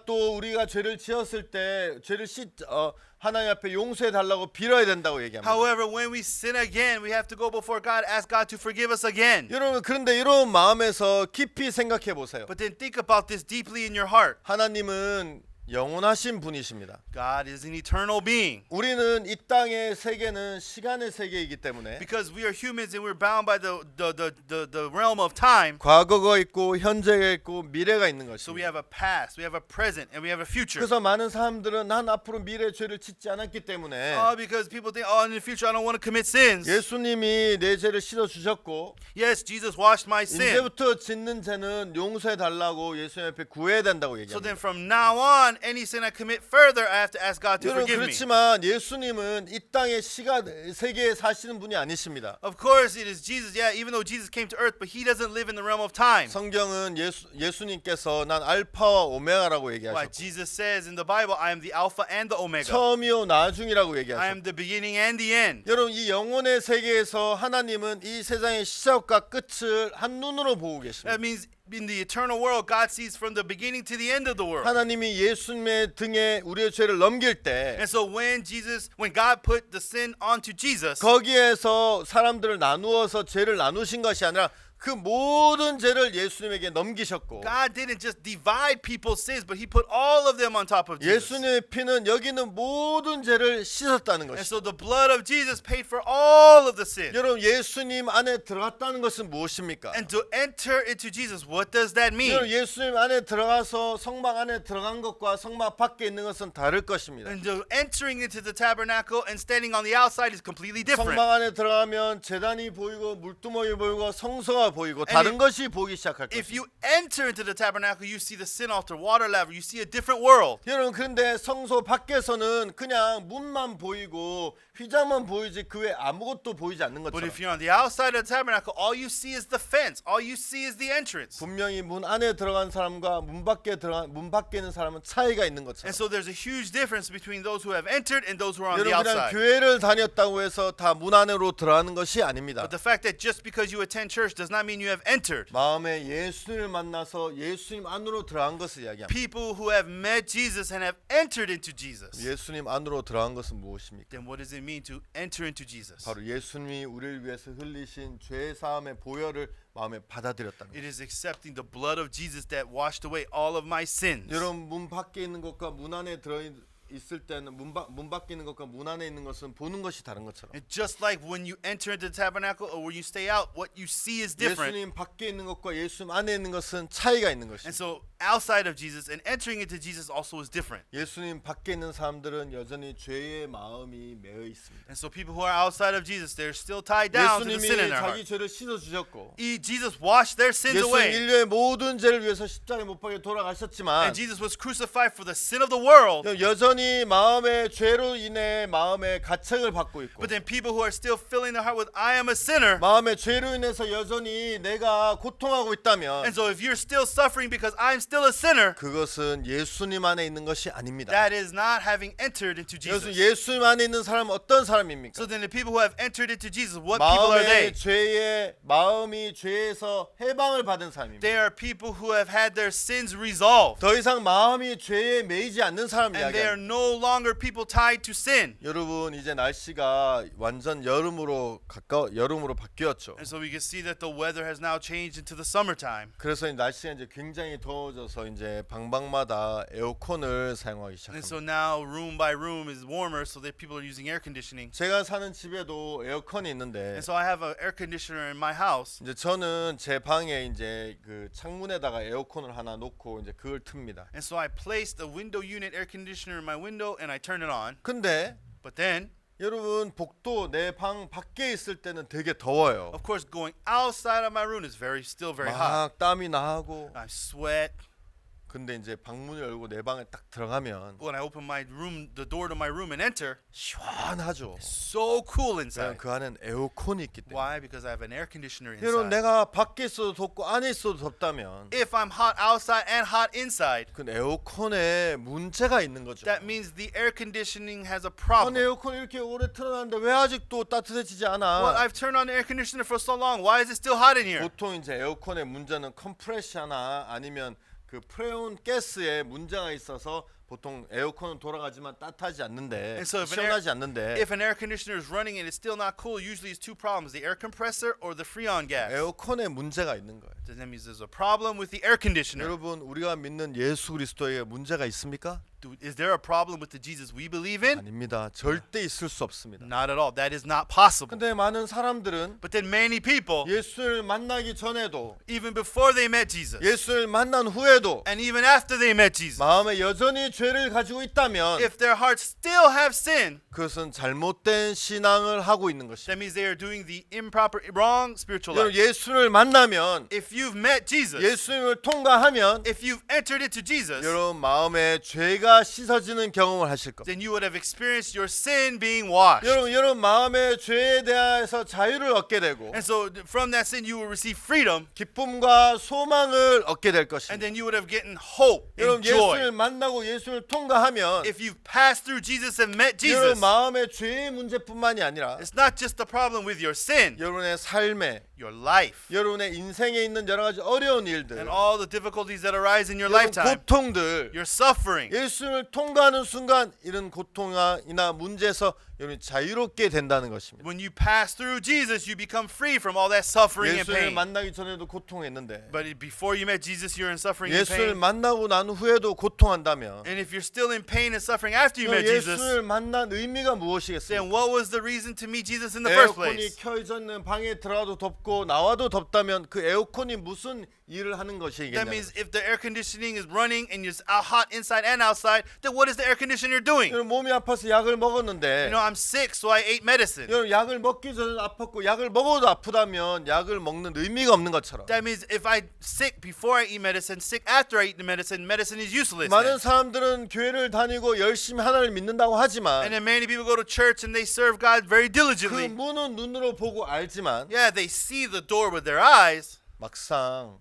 죄를 지었을 때 죄를 하나님 앞에 용서해 달라고 빌어야 된다고 얘기합니다. However, when we sin again, we have to go before God, ask God to forgive us again. 여러분 그런데 이런 마음에서 깊이 생각해 보세요. But then think about this deeply in your heart. 하나님은 영원하신 분이십니다. God is an eternal being. 우리는 이 땅의 세계는 시간의 세계이기 때문에 Because we are humans and we're bound by the realm of time. 과거가 있고 현재가 있고 미래가 있는 So we 것입니다. have a past, we have a present, and we have a future. 그래서 많은 사람들은 난 앞으로 미래 죄를 짓지 않았기 때문에 Because people think, in the future I don't want to commit sins. 예수님이 내 죄를 씻어 주셨고 Yes, Jesus washed my sin. 이제부터 짓는 죄는 용서해 달라고 예수님 앞에 구해야 된다고 So then 얘기합니다. from now on, any sin I commit further, I have to ask God to 여러분 forgive me. 그렇지만 예수님은 이 땅의 세계에 사시는 분이 아니십니다. Of course, it is Jesus. Yeah, even though Jesus came to earth, but he doesn't live in the realm of time. 성경은 예수님께서 난 알파와 오메가라고 Why 얘기하셨고 Jesus says in the Bible, I am the Alpha and the Omega. 처음이요 나중이라고 I 얘기하셨고 am the beginning and the end. 여러분 이 영혼의 세계에서 하나님은 이 세상의 시작과 끝을 한눈으로 보고 계십니다. That means in the eternal world, God sees from the beginning to the end of the world. 하나님이 예수님의 등에 우리의 죄를 넘길 때 And so when God put the sin onto Jesus, 거기에서 사람들을 나누어서 죄를 나누신 것이 아니라 그 모든 죄를 예수님에게 넘기셨고 God didn't just divide people's sins, but he put all of them on top of Jesus. 예수님의 피는 여기 있는 모든 죄를 씻었다는 And 것이죠. so the blood of Jesus paid for all of the sin. 여러분 예수님 안에 들어갔다는 것은 무엇입니까? And to enter into Jesus, what does that mean? 여러분 예수님 안에 들어가서 성막 안에 들어간 것과 성막 밖에 있는 것은 다를 것입니다. And entering into the tabernacle and standing on the outside is completely different. 성막 안에 들어가면 제단이 보이고 물두멍이 보이고 성소가 보이고 다른 것이 보이기 시작할 If 것입니다. you enter into the tabernacle, you see the sin altar, water laver, you see a different world. 여러분 그런데 성소 밖에서는 그냥 문만 보이고 휘장만 보이지 그 외 아무것도 보이지 않는 But 것처럼 if you're on the outside of the tabernacle, all you see is the fence. All you see is the entrance. 분명히 문 안에 들어간 사람과 문 밖에 있는 사람은 차이가 있는 것처럼 And so there's a huge difference between those who have entered and those who are on the 여러분 그냥 outside. 교회를 다녔다고 해서 다 문 안으로 들어가는 것이 아닙니다. But the fact that just because you attend church does not mean you have entered. 마음에 예수님을 만나서 예수님 안으로 들어간 것을 이야기합니다. People who have met Jesus and have entered into Jesus. 예수님 안으로 들어간 것은 무엇입니까? Then what does it mean to enter into Jesus? 바로 예수님이 우리를 위해서 흘리신 죄 사함의 보혈을 마음에 받아들였다는 It 거예요. is accepting the blood of Jesus that washed away all of my sins. 여러분 문 밖에 있는 것과 문 안에 들어 있을 때는 문 밖에 있는 것과 문 안에 있는 것은 보는 것이 다른 것처럼 And just like when you enter into the tabernacle or when you stay out, what you see is different. 예수님 밖에 있는 것과 예수님 안에 있는 것은 차이가 있는 And 것입니다. so outside of Jesus and entering into Jesus also is different. 예수님 밖에 있는 사람들은 여전히 죄의 마음이 매여 있습니다. And so people who are outside of Jesus, they're still tied down to the sin in 예수님이 their 자기 heart. 죄를 씻어 주셨고 Jesus washed their sins 예수님 away. 인류의 모든 죄를 위해서 십자가에 못 박혀 돌아가셨지만 And Jesus was crucified for the sin of the world. 여전히 마음의 죄로 인해 마음의 가책을 받고 있고 But then people who are still filling their heart with I am a sinner. 마음의 죄로 인해서 여전히 내가 고통하고 있다면 And so if you're still suffering because I'm still a sinner, 그것은 예수님 안에 있는 것이 아닙니다. that is not having entered into 그래서 Jesus. 예수님 안에 있는 사람은 어떤 사람입니까? So then the people who have entered into Jesus, what people are they? 마음이 죄에서 해방을 받은 사람입니다. They are people who have had their sins resolved. 더 이상 마음이 죄에 매이지 않는 사람 And they are 이야기합니다. no longer people tied to sin. 여러분 이제 날씨가 완전 여름으로 바뀌었죠. And so we can see that the weather has now changed into the summertime. 그래서 이 날씨가 이제 굉장히 더워져서 이제 방방마다 에어컨을 사용하기 And so 시작합니다. now room by room is warmer, so that people are using air conditioning. 제가 사는 집에도 에어컨이 있는데 And so I have an air conditioner in my house. 이제 저는 제 방에 이제 그 창문에다가 에어컨을 하나 놓고 이제 그걸 틉니다. And so I placed a window unit air conditioner in my window and I turn it on. 근데 But then, 여러분 복도 내 방 밖에 있을 때는 되게 더워요. of course, going outside of my room is still very hot. 막 땀이 나고. I sweat. 근데 이제 방문을 열고 내 방에 딱 들어가면 When I open the door to my room and enter, 시원하죠. so cool 왜냐면 inside. 그 안엔 에어컨이 있기 때문에. Why? Because I have an air conditioner 여러분 inside. 내가 밖에 있어도 덥고 안에 있어도 덥다면 If I'm hot outside and hot inside, 그 에어컨에 문제가 있는 거죠. that means the air conditioning has a 아니 problem. 에어컨 이렇게 오래 틀어놨는데 왜 아직도 따뜻해지지 Well, 않아? I've turned on the air conditioner for so long. Why is it still hot in here? 보통 이제 에어컨의 문제는 컴프레셔나 아니면 그 프레온 가스에 문제가 있어서 보통 에어컨은 돌아가지만 따뜻하지 않는데 And so if 시원하지 않는데 If an air conditioner is running and it's still not cool, usually it's two problems: the air compressor or the freon gas. 에어컨에 문제가 있는 거예요. That means there's a problem with the air conditioner. 여러분 우리가 믿는 예수 그리스도에게 문제가 있습니까? Is there a problem with the Jesus we believe in? 아닙니다. 절대 있을 수 없습니다. Not at all. That is not possible. 근데 많은 사람들은 But then many people, 예수를 만나기 전에도 even before they met Jesus, 예수를 만난 후에도 and even after they met Jesus, 마음에 여전히 죄를 가지고 있다면 if their hearts still have sin, 그것은 잘못된 신앙을 하고 있는 것입니다. that means they are doing the improper, wrong spiritual 여러분 life. 예수를 만나면 If you've met Jesus, 예수님을 통과하면 if you've entered into Jesus, 여러분 마음에 죄가 씻어지는 경험을 하실 겁니다. then you would have experienced your sin being washed. 여러분 마음의 죄에 대해서 자유를 얻게 되고 And so from that sin you will receive freedom, 기쁨과 소망을 얻게 될 and 것입니다. then you would have gotten hope and 여러분 joy. 예수를 만나고 예수를 통과하면 If you've passed through Jesus and met 여러분 Jesus, 마음의 죄의 문제뿐만이 아니라 it's not just the problem with your sin, 여러분의 삶에 your life, 여러분의 인생에 있는 여러 가지 어려운 일들 and all the difficulties that arise in your 여러분 lifetime, 고통들 your suffering. 예수를 통과하는 순간 이런 고통이나 문제에서 여러분이 자유롭게 된다는 것입니다. When you pass through Jesus, you become free from all that suffering and 예수를 pain. 만나기 전에도 고통했는데 But before you met Jesus, you're in suffering and 예수를 pain. 만나고 난 후에도 고통한다면 And if you're still in pain and suffering after you met Jesus, 예수를 만난 의미가 then 무엇이겠습니까? what was the reason to meet Jesus in the first 에어컨이 place? 켜져 있는 방에 들어가도 덥고 나와도 덥다면 그 에어컨이 무슨 일을 하는 That 것이겠냐? means if the air conditioning is running and it's hot inside and outside, then what is the air conditioner doing? 여러분 몸이 아파서 약을 먹었는데 You know, I'm sick, so I ate medicine. 여러분 약을 먹기 전에 아팠고 약을 먹어도 아프다면 약을 먹는 의미가 없는 것처럼 That means if I'm sick before I eat medicine, sick after I eat the medicine, medicine is useless. 많은 then. 사람들은 교회를 다니고 열심히 하나님을 믿는다고 하지만 And then many people go to church and they serve God very 그 diligently. 문은 눈으로 보고 알지만 Yeah, they see the door with their eyes, 막상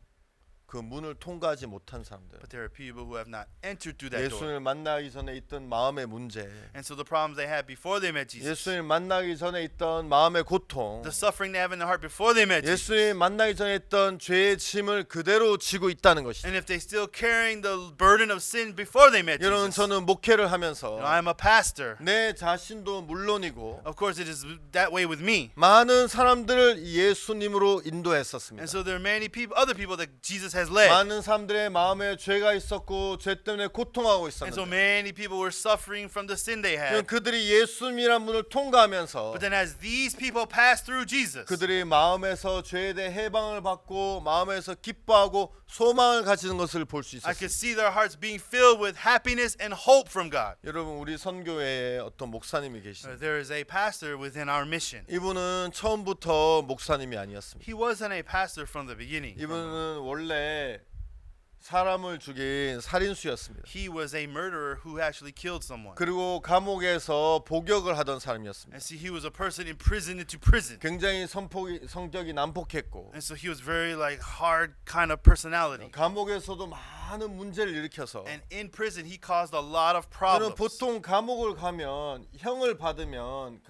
그 문을 통과하지 못한 사람들 but there are people who have not entered through that door. 예수를 만나기 전에 있던 마음의 문제 And so the problems they had before they met Jesus, 예수를 만나기 전에 있던 마음의 고통 the suffering they have in their heart before they met Jesus, 예수님 만나기 전에 있던 죄의 짐을 그대로 지고 있다는 것이죠. and if they still carrying the burden of sin before they met 여러분 Jesus. 저는 목회를 You know, 하면서 I'm a pastor. 내 자신도 물론이고 Of course, it is that way with me. 많은 사람들을 예수님으로 And 인도했었습니다. so there are many people, other people that Jesus has led. 많은 사람들의 마음에 죄가 있었고 죄 때문에 고통하고 And so 있었는데 many people were suffering from the sin they 그럼 had. 그들이 예수님이란 문을 통과하면서 But then as these people passed through Jesus, 그들이 마음에서 죄에 대해 해방을 받고 마음에서 기뻐하고 소망을 가지는 것을 볼 수 I could 있었습니다. see their hearts being filled with happiness and hope from God. 여러분 우리 선교회에 어떤 목사님이 계십니다. There is a pastor within our mission. 이분은 처음부터 목사님이 아니었습니다. He wasn't a pastor from the beginning. 이분은 원래 사람을 죽인 살인수였습니다. He was a murderer who actually killed someone. 그리고 감옥에서 복역을 하던 사람이었습니다. And see, he was a person imprisoned into prison. 굉장히 성격이 난폭했고 And so he was very like hard kind of personality. 감옥에서도 많은 문제를 일으켜서 And in prison, he caused a lot of 저는 problems. 보통 감옥을 가면 형을 받으면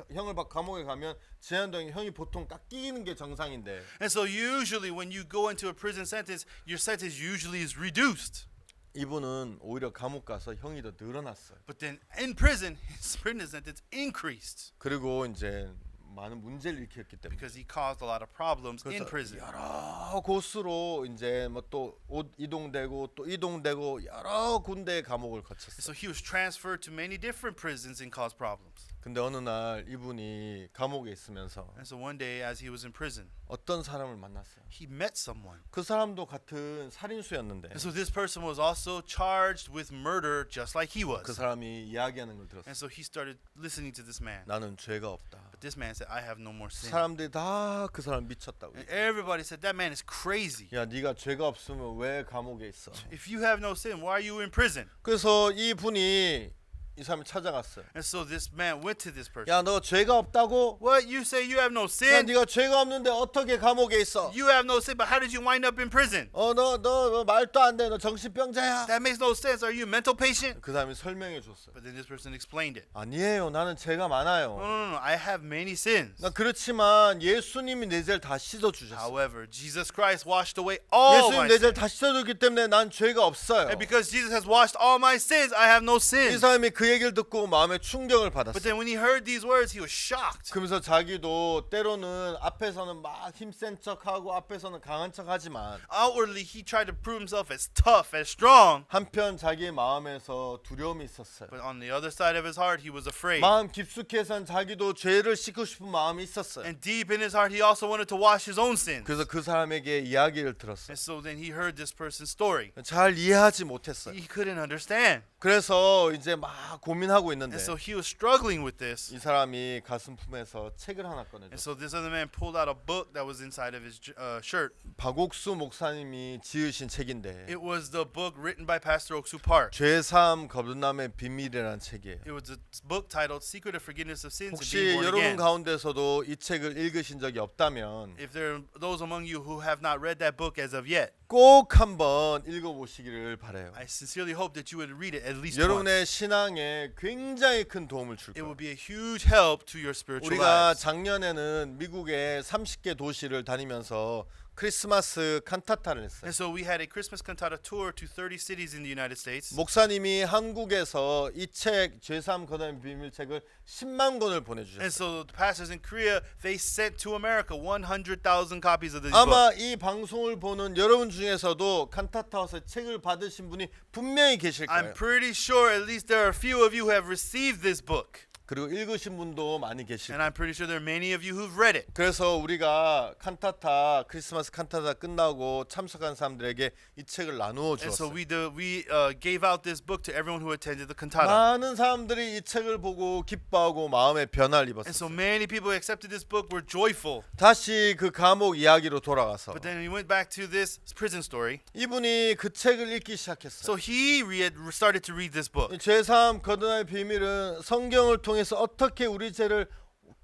감옥에 가면 제한동안 형이 보통 깎이는 게 정상인데 And so usually when you go into a prison sentence, your sentence usually is reduced. 이분은 오히려 감옥 가서 형이 더 늘어났어요. But then in prison, his prison sentence increased 그리고 이제 많은 문제를 일으켰기 때문에 because he caused a lot of problems in 그래서 prison. 여러 곳으로 이제 뭐 또 이동되고 또 이동되고 여러 군데 감옥을 거쳤어요. So he was transferred to many different prisons and caused problems. 근데 어느 날 이분이 감옥에 있으면서 And so one day as he was in prison, 어떤 사람을 만났어요. he met someone. 그 사람도 같은 살인수였는데 And so this person was also charged with murder just like he 그 was. 사람이 이야기하는 걸 And 들었어요. so he started listening to this man. 나는 죄가 없다. But this man said, I have no more sin. 사람들이 다 그 사람 미쳤다고. And everybody said, that man is crazy. 야, 네가 죄가 없으면 왜 감옥에 있어? If you have no sin, why are you in prison? 그래서 이 분이 이 사람이 찾아갔어요. And so this man went to this person. 야, 너 죄가 없다고? What? You say you have no 야, sin? 네가 죄가 없는데 어떻게 감옥에 있어? You have no sin, but how did you wind up in prison? 너 말도 안 돼. 너 정신병자야. That makes no sense. Are you a mental patient? 그 사람이 설명해 줬어요. But then this person explained it. 아니에요. 나는 죄가 No, 많아요. no. I have many sins. 나 그렇지만 예수님이 내 죄를 다 씻어 주셨어요. However, Jesus Christ washed away all my 예수님 내 죄를 sins. 다 씻어 줬기 때문에 난 죄가 없어요. And because Jesus has washed all my sins, I have no 이 sin. 사람이 그 얘기를 듣고 마음에 충격을 But 받았어요. then when he heard these words, he was shocked. 그러면서 자기도 때로는 앞에서는 막 힘센 척하고 앞에서는 강한 척하지만 Outwardly, he tried to prove himself as tough, as strong. 한편 자기의 마음에서 두려움이 있었어요. But on the other side of his heart, he was afraid. 마음 깊숙이선 자기도 죄를 씻고 싶은 마음이 있었어요. And deep in his heart, he also wanted to wash his own sins. 그래서 그 사람에게 이야기를 들었어요. And so then he heard this person's story. 잘 이해하지 못했어요. He couldn't understand. 그래서 이제 막 고민하고 있는데 And so he was struggling with this. 이 사람이 가슴 품에서 책을 하나 And 꺼내줬어요. so this other man pulled out a book that was inside of his shirt. 박옥수 목사님이 지으신 책인데 It was the book written by Pastor Oksu Park. 죄사함 거듭남의 비밀이라는 책이에요. It was a book titled Secret of Forgiveness of Sins and 혹시 Being Born 여러분 Again. 가운데서도 이 책을 읽으신 적이 없다면 If there are those among you who have not read that book as of yet, 꼭 한번 읽어보시기를 바라요. I sincerely hope that you would read it at least 여러분의 once. 신앙에 굉장히 큰 도움을 줄 It 거예요. will be a huge help to your spiritual 우리가 lives. 작년에는 미국의 30개 도시를 다니면서 크리스마스 칸타타를 했어요. And so we had a Christmas cantata tour to 30 cities in the United States. 목사님이 한국에서 이 책 죄사함 거듭남의 비밀책을 10만 권을 보내주셨어요. And so the pastors in Korea, they sent to America 100,000 copies of this book. 아마 이 방송을 보는 여러분 중에서도 칸타타에서 책을 받으신 분이 분명히 계실 거예요. I'm pretty sure at least there are a few of you who have received this book. 그리고 읽으신 분도 많이 계실 And 거예요. I'm pretty sure there are many of you who've read it. 그래서 우리가 칸타타 크리스마스 칸타타 끝나고 참석한 사람들에게 이 책을 나누어 And so 주었어요. we gave out this book to everyone who attended the cantata. 많은 사람들이 이 책을 보고 기뻐하고 마음의 변화를 And so 입었어요. many people who accepted this book were joyful. 다시 그 감옥 이야기로 돌아가서 But then we went back to this prison story. 이분이 그 책을 읽기 시작했어요. So he started to read this book. 이 죄사함 거듭남의 비밀은 성경을 통해서 어떻게 우리 죄를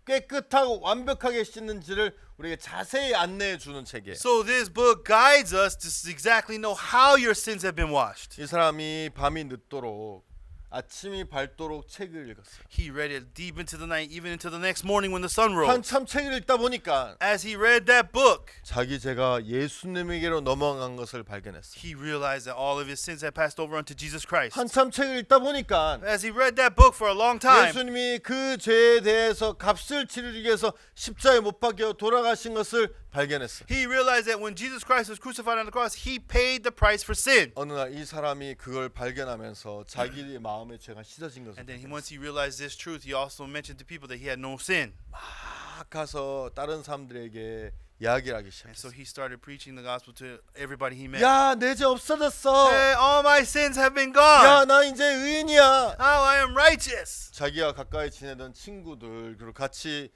깨끗하고 완벽하게 씻는지를 우리에게 자세히 안내해 주는 책이에요. So this book guides us to exactly know how your sins have been washed. 이 사람이 밤이 늦도록 아침이 밝도록 책을 읽었어요. He read it deep into the night, even into the next morning when the sun rose. 한참 책을 읽다 보니까 As he read that book, 자기 죄가 예수님에게로 넘어간 것을 발견했어요. he realized that all of his sins had passed over unto Jesus Christ. 한참 책을 읽다 보니까 As he read that book for a long time, 예수님이 그 죄에 대해서 값을 치르기 위해서 십자가에 못 박혀 돌아가신 것을 발견했어요. he realized that when Jesus Christ was crucified on the cross, he paid the price for sin. 어느 날 이 사람이 그걸 발견하면서 자기 마음의 죄가 씻어진 것을 And then 발견했어요. once he realized this truth, he also mentioned to people that he had no sin. 막 가서 다른 사람들에게 이야기를 하기 And so 시작했어요. he started preaching the gospel to everybody he met. 야, 내 죄 없어졌어. Hey, all my sins have been gone. 야, 나 이제 의인이야. Now I am righteous. 자기와 가까이 지내던 친구들 그리고 같이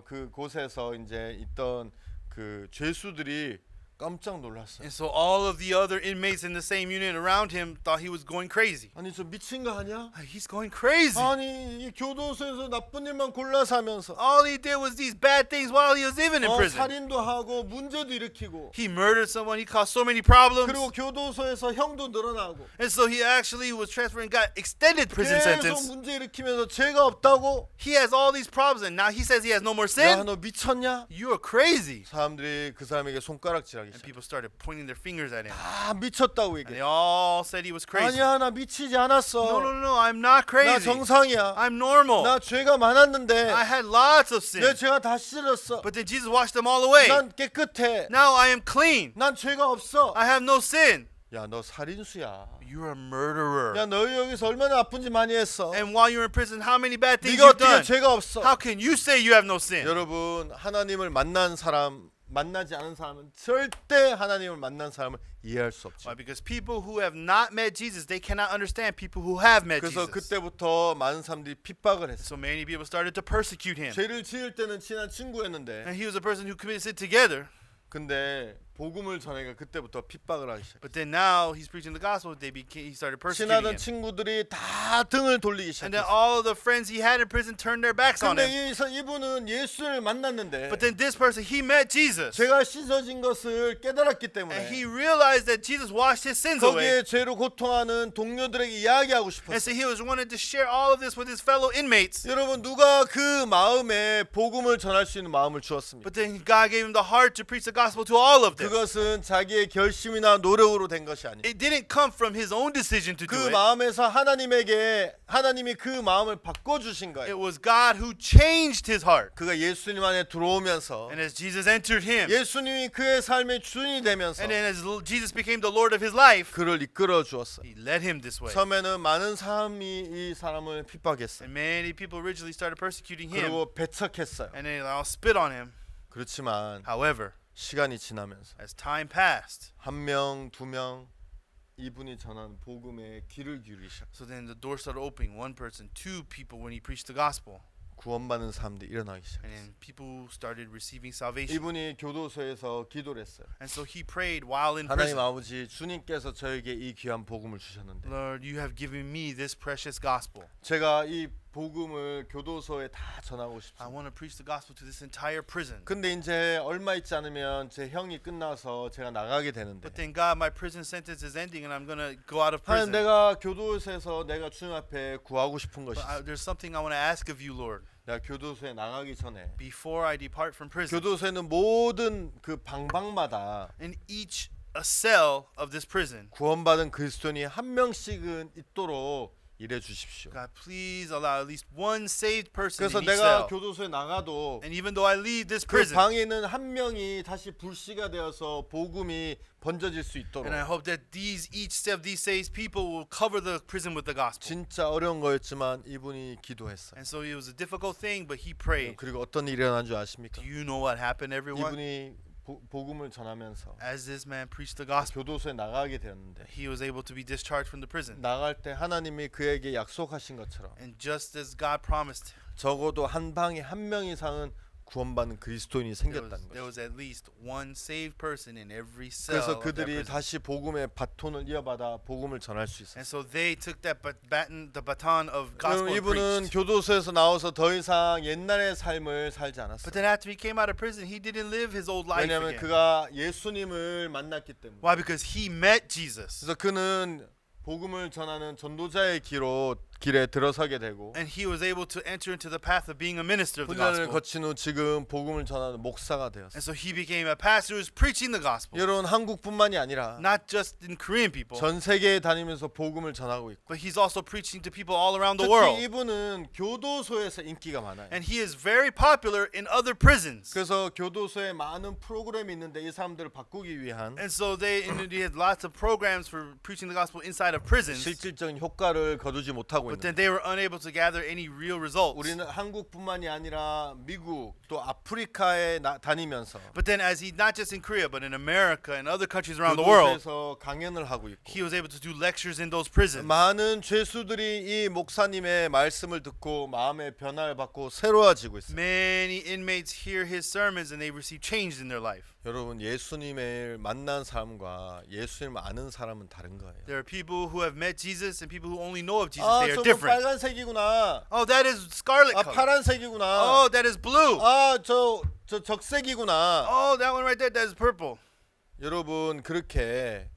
그 곳에서 이제 있던 그 죄수들이 깜짝 놀랐어요. And so all of the other inmates in the same unit around him thought he was going crazy. 아니 저 미친 거 아니야? He's going crazy. 아니 이 교도소에서 나쁜 일만 골라서 하면서 All he did was these bad things while he was even in prison. 살인도 하고 문제도 일으키고 He murdered someone. He caused so many problems. 그리고 교도소에서 형도 늘어나고 And so he actually was transferred and got extended prison 계속 sentence. 문제 일으키면서 죄가 없다고? He has all these problems and now he says he has no more 야 sin. 너 미쳤냐? You are crazy. 사람들이 그 사람에게 손가락질하기 And 시작. people started pointing their fingers at him. 다 미쳤다고 And they 얘기해. all said he was crazy. 아니야 나 미치지 No, 않았어. no, I'm not 나 crazy. 정상이야. I'm normal. 나 죄가 많았는데 I had lots of 내 sin. 죄가 다 씻어졌어. But then Jesus washed them all away. 난 깨끗해. Now I am clean. 난 죄가 없어. I have no sin. 야 너 살인수야. You're a murderer. 야 너희 여기서 얼마나 아픈지 많이 했어. And while you're in prison, how many bad things 네가 you've done? 어떻게 죄가 없어? How can you say you have no sin? 여러분 하나님을 만난 사람 만나지 않은 사람은 절대 하나님을 만난 사람을 이해할 수 없죠. Why? Because people who have not met Jesus, they cannot understand people who have met 그래서 Jesus. 그때부터 많은 사람들이 핍박을 했어. So many people started to persecute him. 죄를 지을 때는 친한 친구였는데 And he was a person who committed sin together. 근데 복음을 전하니까 그때부터 핍박을 하기 시작했어. But then now he's preaching the gospel. He started persecuting 친하던 him. 친구들이 다 등을 돌리기 And then 시작했어. all of the friends he had in prison turned their backs on him. 근데 이분은 예수를 만났는데 But then this person, he met Jesus. 죄가 씻어진 것을 깨달았기 And he 때문에 realized that Jesus washed his sins away. 거기에 죄로 고통하는 동료들에게 이야기하고 And so 싶었어. he was wanted to share all of this with his fellow inmates. 여러분 누가 그 마음에 복음을 전할 수 있는 마음을 주었습니까? But then God gave him the heart to preach the gospel to all of them. 그것은 자기의 결심이나 노력으로 된 것이 아니에요. It didn't come from his own decision to 그 do it. 마음에서 하나님이 그 마음을 바꿔 주신 거예요. It was God who changed his heart. 그가 예수님 안에 들어오면서 And as Jesus entered him, 예수님이 그의 삶의 주인이 되면서 and then as Jesus became the Lord of his life, 그를 이끌어 주었어요. he led him this way. 처음에는 많은 사람이 이 사람을 핍박했어요. And many people originally started persecuting him, 그리고 배척했어요. and they all spit on him. 그렇지만 However, 시간이 지나면서 as time passed, 한 명, 두 명 이분이 전한 복음에 귀를 기울이기 시작. so then the door started opening. One person, two people when he preached the gospel. 구원받는 사람들이 일어나기 And 시작했어요. then people started receiving salvation. 이분이 교도소에서 기도를 했어요. And so he prayed while in 하나님 prison. 아버지, 주님께서 저에게 이 귀한 복음을 주셨는데 Lord, you have given me this precious gospel. 제가 이 복음을 교도소에 다 전하고 I 싶습니다. want to preach the gospel to this entire prison. 근데 이제 얼마 있지 않으면 제 형이 끝나서 제가 나가게 되는데 But then God, my prison sentence is ending and I'm going to go out of 하나님, prison. 내가 교도소에서 내가 주님 앞에 구하고 싶은 것이 있어요. There's something I want to ask of you, Lord. 내가 교도소에 나가기 전에 Before I depart from prison, 교도소에는 모든 그 방방마다 in each a cell of this prison, 구원받은 그리스도인이 한 명씩은 있도록 일해 주십시오. God, please allow at least one saved person 그래서 in each 내가 cell. 교도소에 나가도 And even though I leave this 그 prison, 방에 있는 한 명이 다시 불씨가 되어서 복음이 번져질 수 있도록. and I hope that each of these saved people will cover the prison with the gospel. 진짜 어려운 거였지만 이분이 기도했어요. And so it was a difficult thing, but he prayed. 그리고 어떤 일이 일어난 줄 아십니까? Do you know what happened, everyone? 이분이 복음을 전하면서 As this man preached the gospel, 교도소에 나가게 되었는데 he was able to be discharged from the prison. 나갈 때 하나님이 그에게 약속하신 것처럼 And just as God promised, 적어도 한 방에 한 명 이상은 구원받는 그리스도인이 생겼다는 there 거죠. was at least one saved person in every cell 그래서 of that 그들이 prison. 다시 복음의 바톤을 이어받아 복음을 전할 수 있어요. And so they took that the baton of 여러분, gospel and 이분은 preached. 교도소에서 나와서 더 이상 옛날의 삶을 살지 But 않았어요. then after he came out of prison, he didn't live his old life 왜냐하면 again. 그가 예수님을 만났기 때문에. Why? Because he met Jesus. 그래서 그는 복음을 전하는 전도자의 길에 들어서게 되고 And he was able to enter into the path of being a minister of the 훈련을 gospel. 거친 후 지금 복음을 전하는 목사가 And 되었어요. so he became a pastor who's preaching the gospel. 여러분, 한국뿐만이 아니라 Not just in Korean people, 전 세계에 다니면서 복음을 전하고 있고 but he's also preaching to people all around the 특히 world. 이분은 교도소에서 인기가 많아요. And he is very popular in other prisons. 그래서 교도소에 많은 프로그램이 있는데 이 사람들을 바꾸기 위한 And so they had lots of programs for preaching the gospel inside of prisons. 실질적인 효과를 거두지 못하고 But 있는. then they were unable to gather any real results. 우리는 한국뿐만이 아니라 미국 또 아프리카에 다니면서 But then as he, not just in Korea, but in America and other countries around the world, 교도소에서 강연을 하고 있고 he was able to do lectures in those prisons. 많은 죄수들이 이 목사님의 말씀을 듣고 마음의 변화를 받고 새로워지고 있어요. Many inmates hear his sermons and they receive change in their life. 여러분, 예수님을 만난 사람과 예수님을 아는 사람은 다른 거예요. There are people who have met Jesus and people who only know of Jesus. 아, They are 저거 different. 빨간색이구나. Oh, that is scarlet 아, color. 파란색이구나. Oh, that is blue. 아, 저 적색이구나. Oh, that one right there, that is purple. 여러분, 그렇게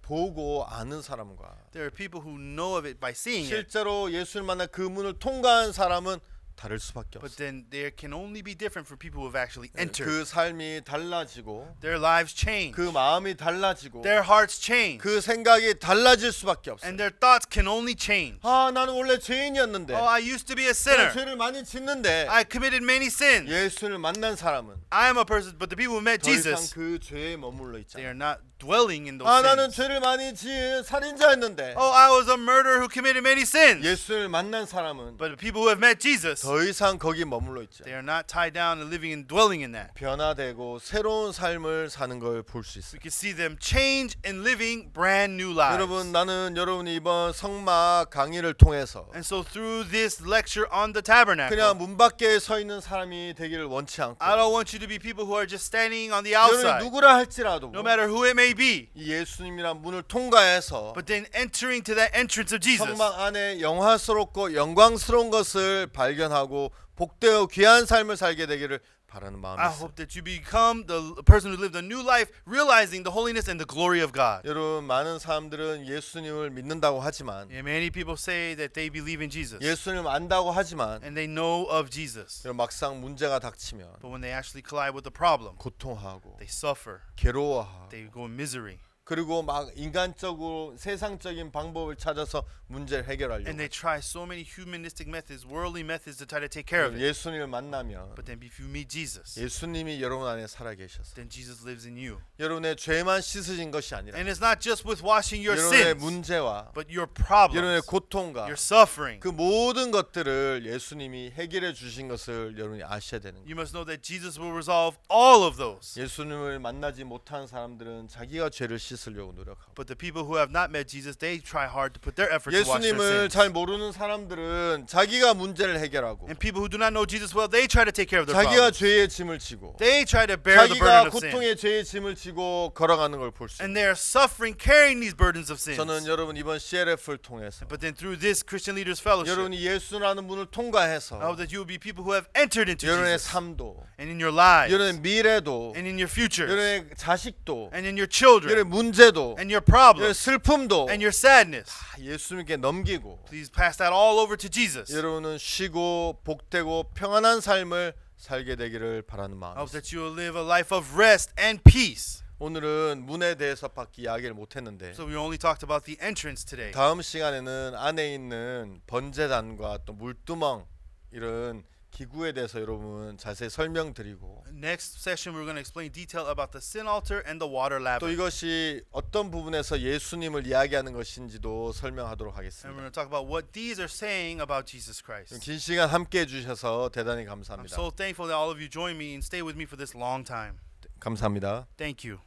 보고 아는 사람과 There are people who know of it by seeing it. 실제로 예수를 만나 그 문을 통과한 사람은 다를 수밖에 But 없어요. then there can only be different for people who have actually entered. 그 삶이 달라지고 Their lives change. 그 마음이 달라지고 Their hearts change. 그 생각이 달라질 수밖에 없어요. And their thoughts can only change. 아, 나는 원래 죄인이었는데 Oh, I used to be a 내가 sinner. 죄를 많이 짓는데 I committed many sins. 예수를 만난 사람은 I am a person, but the people who met 더 이상 Jesus, 그 죄에 머물러 they 있잖아요. are not dwelling in those 아, 나는 sins. 죄를 많이 지은 살인자였는데 Oh, I was a murderer who committed many sins. 예수를 만난 사람은 But the people who have met Jesus, 더 이상 거기 머물러 있죠. they are not tied down and living and dwelling in that. 변화되고 새로운 삶을 사는 걸 볼 수 있어요. We can see them change and living brand new lives. 여러분, 나는 여러분이 이번 성막 강의를 통해서 And so through this lecture on the tabernacle, 그냥 문 밖에 서 있는 사람이 되기를 원치 않고 I don't want you to be people who are just standing on the 여러분이 outside, 누구라 할지라도 no matter who it may be, 이 예수님이란 문을 통과해서 but then entering to that entrance of Jesus. 성막 안에 영화스럽고 영광스러운 것을 발견하고 복되어 귀한 삶을 살게 되기를 바라는 마음이 I 있어요. hope that you become the person who lived a new life, realizing the holiness and the glory of God. 여러분 많은 사람들은 예수님을 믿는다고 하지만 Yeah, many people say that they believe in Jesus 예수님을 안다고 하지만 and they know of Jesus, 여러분 막상 문제가 닥치면 but when they actually collide with the problem, 고통하고 they suffer, 괴로워하고 they go in misery, 그리고 막 인간적으로 세상적인 방법을 찾아서 문제를 해결하려고 and they try so many humanistic methods, worldly methods to try to take care of it. 예수님을 만나면 But then if you meet Jesus, 예수님이 여러분 안에 살아계셔서 then Jesus lives in you. 여러분의 죄만 씻으신 것이 아니라 And it's not just with washing your 여러분의 sins, 문제와 but your 여러분의 problems, 고통과 your suffering. 그 모든 것들을 예수님이 해결해 주신 것을 여러분이 아셔야 되는 거예요. You must know that Jesus will resolve all of those. 예수님을 만나지 못한 사람들은 자기가 죄를 씻으려고 노력하고 But the people who have not met Jesus, they try hard to put their effort to wash their 예수님을 sins. 잘 모르는 사람들은 자기가 문제를 해결하고 And people who do not know Jesus well, they try to take care of their 자기가 problems. 죄의 짐을 지고 They try to bear the burden 자기가 of sin. 고통의 죄의 짐을 지고 걸어가는 걸 볼 수 And 있어요. they are suffering, carrying these burdens of sins. 저는 여러분 이번 CLF를 통해서 But then through this Christian Leaders Fellowship, 여러분이 예수라는 문을 I 통과해서 hope that you will be people who have entered into 여러분의 Jesus. 삶도 And in your lives, 여러분의 미래도 and in your futures, 여러분의 자식도 and in your children, 여러분의 문제도 and your 여러분의 problems, 슬픔도 and your sadness. 다 예수님께 넘기고 Please pass that all over to Jesus. 여러분은 쉬고 복되고 평안한 삶을 살게 되기를 바라는 I 마음이 hope 있습니다. that you will live a life of rest and peace. 오늘은 문에 대해서밖에 이야기를 못했는데 So we only talked about the entrance today. 다음 시간에는 안에 있는 번제단과 또 물두멍 이런 기구에 대해서 여러분 자세히 설명드리고 Next session, we're going to explain detail about the sin altar and the water 또 laver. 이것이 어떤 부분에서 예수님을 이야기하는 것인지도 설명하도록 And we're 하겠습니다. going to talk about what these are saying about Jesus Christ. 긴 시간 함께 해주셔서 대단히 I'm 감사합니다. so thankful that all of you join me and stay with me for this long time. 감사합니다. Thank you.